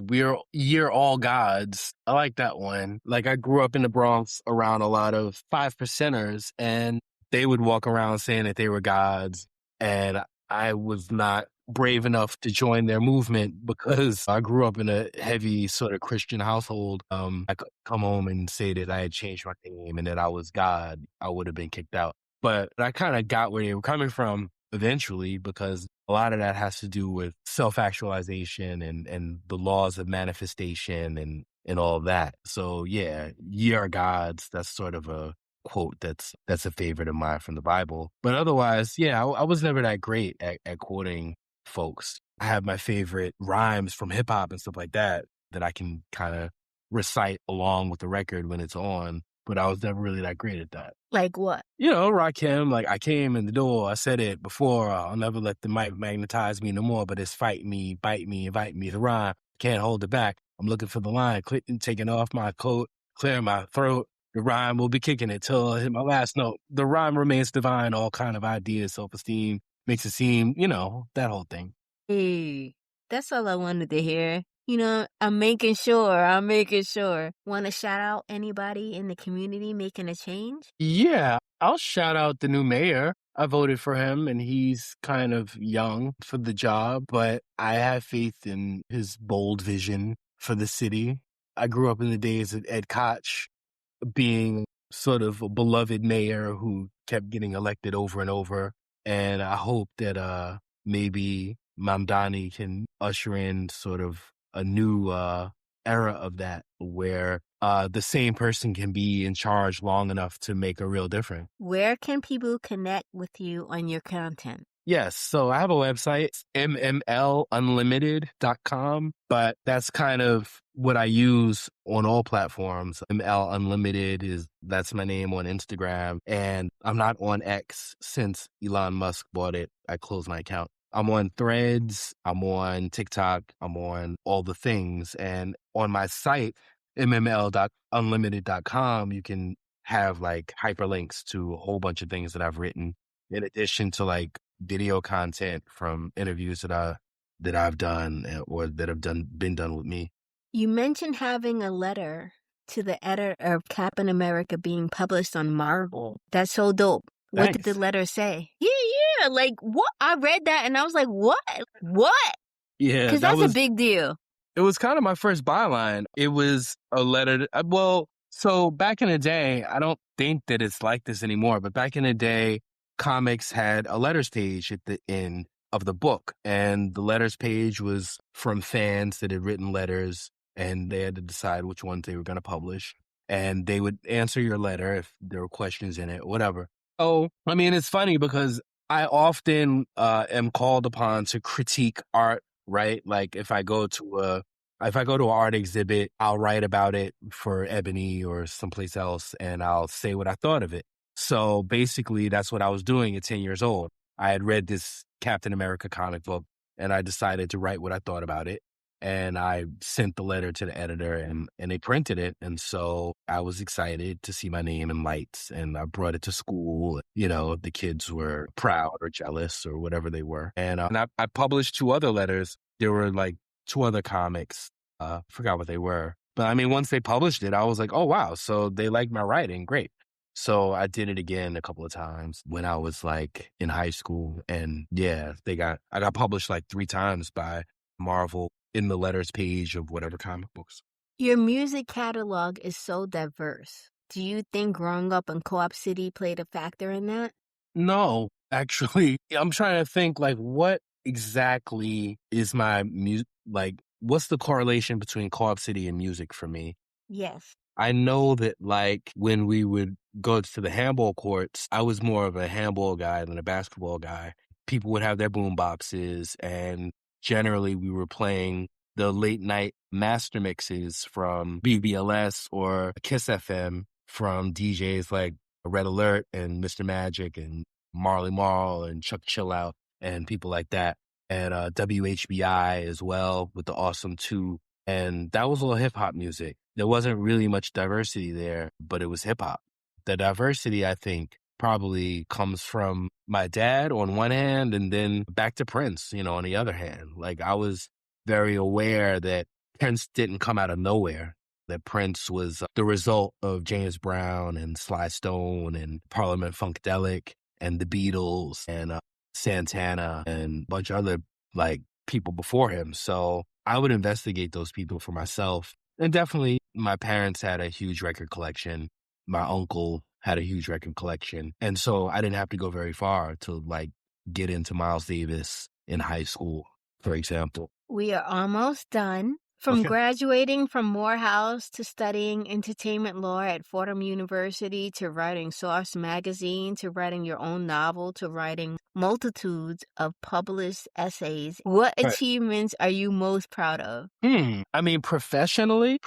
"You're all gods." I like that one. Like, I grew up in the Bronx around a lot of 5%ers, and they would walk around saying that they were gods. And I was not brave enough to join their movement because I grew up in a heavy sort of Christian household. I could come home and say that I had changed my name and that I was God. I would have been kicked out. But I kind of got where they were coming from eventually, because a lot of that has to do with self-actualization and the laws of manifestation and all of that. So yeah, ye are gods. That's sort of a quote that's a favorite of mine from the Bible. But otherwise, yeah, I was never that great at quoting folks. I have my favorite rhymes from hip hop and stuff like that that I can kind of recite along with the record when it's on. But I was never really that great at that. Like what? Rakim, like, I came in the door, I said it before, I'll never let the mic magnetize me no more, but it's fight me, bite me, invite me to rhyme. Can't hold it back. I'm looking for the line, taking off my coat, clearing my throat. The rhyme will be kicking it till I hit my last note. The rhyme remains divine, all kind of ideas, self-esteem, makes it seem, that whole thing. Hey, that's all I wanted to hear. I'm making sure. Want to shout out anybody in the community making a change? Yeah, I'll shout out the new mayor. I voted for him, and he's kind of young for the job, but I have faith in his bold vision for the city. I grew up in the days of Ed Koch being sort of a beloved mayor who kept getting elected over and over. And I hope that maybe Mamdani can usher in sort of a new era of that, where the same person can be in charge long enough to make a real difference. Where can people connect with you on your content? Yes. So I have a website, mmlunlimited.com, but that's kind of what I use on all platforms. ML Unlimited that's my name on Instagram, and I'm not on X since Elon Musk bought it. I closed my account. I'm on Threads, I'm on TikTok, I'm on all the things. And on my site, mml.unlimited.com, you can have like hyperlinks to a whole bunch of things that I've written, in addition to like video content from interviews that I've done or that have been done with me. You mentioned having a letter to the editor of Captain America being published on Marvel. That's so dope. What did the letter say? Yeah. Like, what? I read that and I was like, what? What? Yeah. Because that's a big deal. It was kind of my first byline. It was a letter. So back in the day, I don't think that it's like this anymore, but back in the day, comics had a letters page at the end of the book. And the letters page was from fans that had written letters, and they had to decide which ones they were going to publish. And they would answer your letter if there were questions in it or whatever. Oh, I mean, it's funny because I often am called upon to critique art, right? Like if I go to an art exhibit, I'll write about it for Ebony or someplace else, and I'll say what I thought of it. So basically, that's what I was doing at 10 years old. I had read this Captain America comic book, and I decided to write what I thought about it. And I sent the letter to the editor, and they printed it. And so I was excited to see my name in lights, and I brought it to school. The kids were proud or jealous or whatever they were. And I published 2 other letters. There were like 2 other comics. Forgot what they were. But I mean, once they published it, I was like, oh, wow. So they liked my writing. Great. So I did it again a couple of times when I was like in high school. And yeah, I got published like 3 times by Marvel in the letters page of whatever comic books. Your music catalog is so diverse. Do you think growing up in Co-op City played a factor in that? No, actually, I'm trying to think like what exactly is my music, like what's the correlation between Co-op City and music for me? Yes. I know that like when we would go to the handball courts, I was more of a handball guy than a basketball guy. People would have their boom boxes, and generally we were playing the late night master mixes from BBLS or Kiss FM from DJs like Red Alert and Mr. Magic and Marley Marl and Chuck Chillout and people like that. And WHBI as well with the Awesome 2. And that was all hip hop music. There wasn't really much diversity there, but it was hip hop. The diversity, I think, probably comes from my dad on one hand and then back to Prince, on the other hand. Like, I was very aware that Prince didn't come out of nowhere, that Prince was the result of James Brown and Sly Stone and Parliament Funkadelic and the Beatles and Santana and a bunch of other people before him. So I would investigate those people for myself. And definitely my parents had a huge record collection. My uncle had a huge record collection. And so I didn't have to go very far to get into Miles Davis in high school, for example. We are almost done. From graduating from Morehouse to studying entertainment law at Fordham University to writing Source magazine to writing your own novel to writing multitudes of published essays, what achievements are you most proud of? I mean, professionally,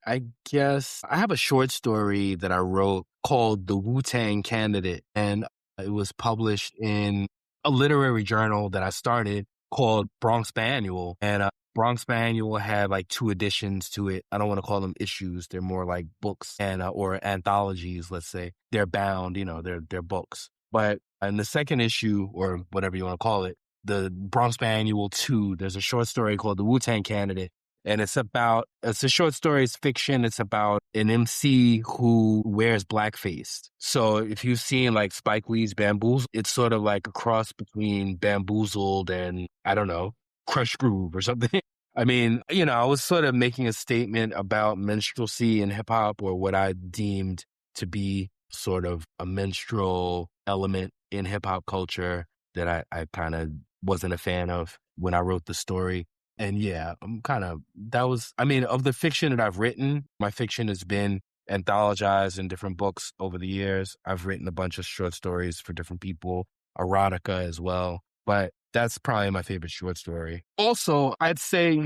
I guess I have a short story that I wrote called The Wu-Tang Candidate, and it was published in a literary journal that I started called Bronx Annual, and Bronx Annual had 2 editions to it. I don't want to call them issues. They're more like books and or anthologies, let's say. They're bound, they're books. But in the second issue, or whatever you want to call it, the Bronx Annual 2, there's a short story called The Wu-Tang Candidate. And it's a short story, it's fiction. It's about an MC who wears blackface. So if you've seen Spike Lee's Bamboozled, it's sort of like a cross between Bamboozled and, I don't know, Crush Groove or something. I mean, I was sort of making a statement about minstrelsy in hip hop, or what I deemed to be sort of a minstrel element in hip hop culture that I kind of wasn't a fan of when I wrote the story. And yeah, of the fiction that I've written, my fiction has been anthologized in different books over the years. I've written a bunch of short stories for different people, erotica as well. But that's probably my favorite short story. Also, I'd say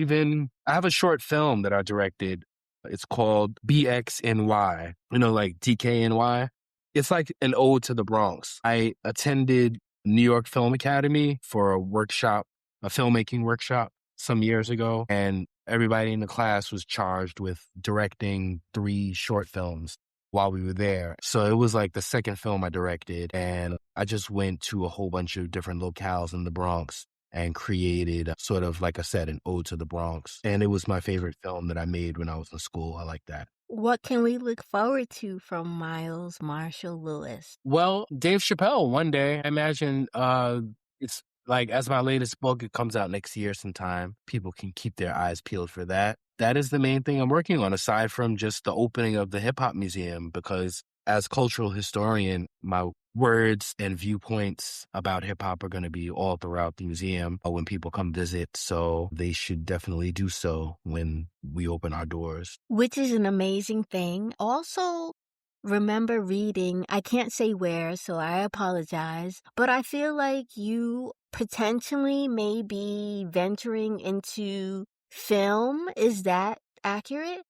I have a short film that I directed. It's called BXNY, like DKNY. It's like an ode to the Bronx. I attended New York Film Academy for a filmmaking workshop some years ago, and everybody in the class was charged with directing 3 short films while we were there. So it was the second film I directed, and I just went to a whole bunch of different locales in the Bronx and created sort of, like I said, an ode to the Bronx. And it was my favorite film that I made when I was in school. I like that. What can we look forward to from Miles Marshall Lewis? Well, Dave Chappelle one day. I imagine it's as my latest book, it comes out next year sometime. People can keep their eyes peeled for that. That is the main thing I'm working on, aside from just the opening of the Hip Hop Museum, because as cultural historian, my words and viewpoints about hip hop are going to be all throughout the museum when people come visit. So they should definitely do so when we open our doors. Which is an amazing thing. Also, remember reading, I can't say where, so I apologize, but I feel like you potentially may be venturing into film. Is that accurate?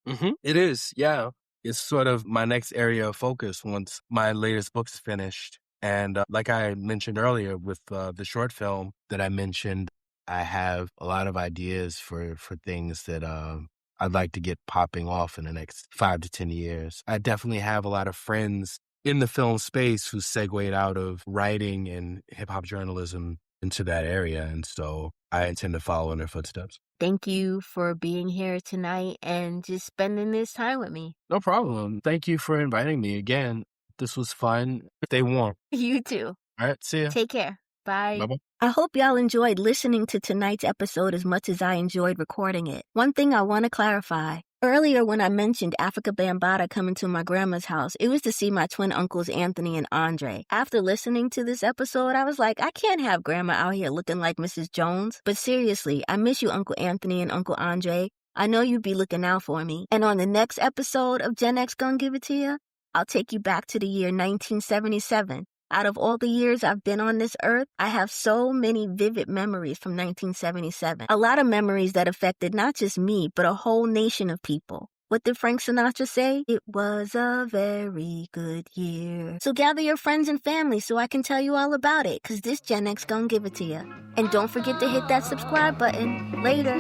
It is, yeah. It's sort of my next area of focus once my latest book's finished. And like I mentioned earlier with the short film that I mentioned, I have a lot of ideas for things that I'd like to get popping off in the next 5 to 10 years. I definitely have a lot of friends in the film space who segued out of writing and hip-hop journalism into that area. And so I intend to follow in their footsteps. Thank you for being here tonight and just spending this time with me. No problem. Thank you for inviting me again. This was fun. Stay warm. You too. All right. See ya. Take care. Bye. Bye-bye. I hope y'all enjoyed listening to tonight's episode as much as I enjoyed recording it. One thing I want to clarify. Earlier when I mentioned Africa Bambaataa coming to my grandma's house, it was to see my twin uncles Anthony and Andre. After listening to this episode, I was like, I can't have grandma out here looking like Mrs. Jones. But seriously, I miss you, Uncle Anthony and Uncle Andre. I know you'd be looking out for me. And on the next episode of Gen X Gonna Give It To You, I'll take you back to the year 1977 Out of all the years I've been on this earth, I have so many vivid memories from 1977. A lot of memories that affected not just me, but a whole nation of people. What did Frank Sinatra say? It was a very good year. So gather your friends and family so I can tell you all about it, because this Gen X gonna give it to you. And don't forget to hit that subscribe button. Later.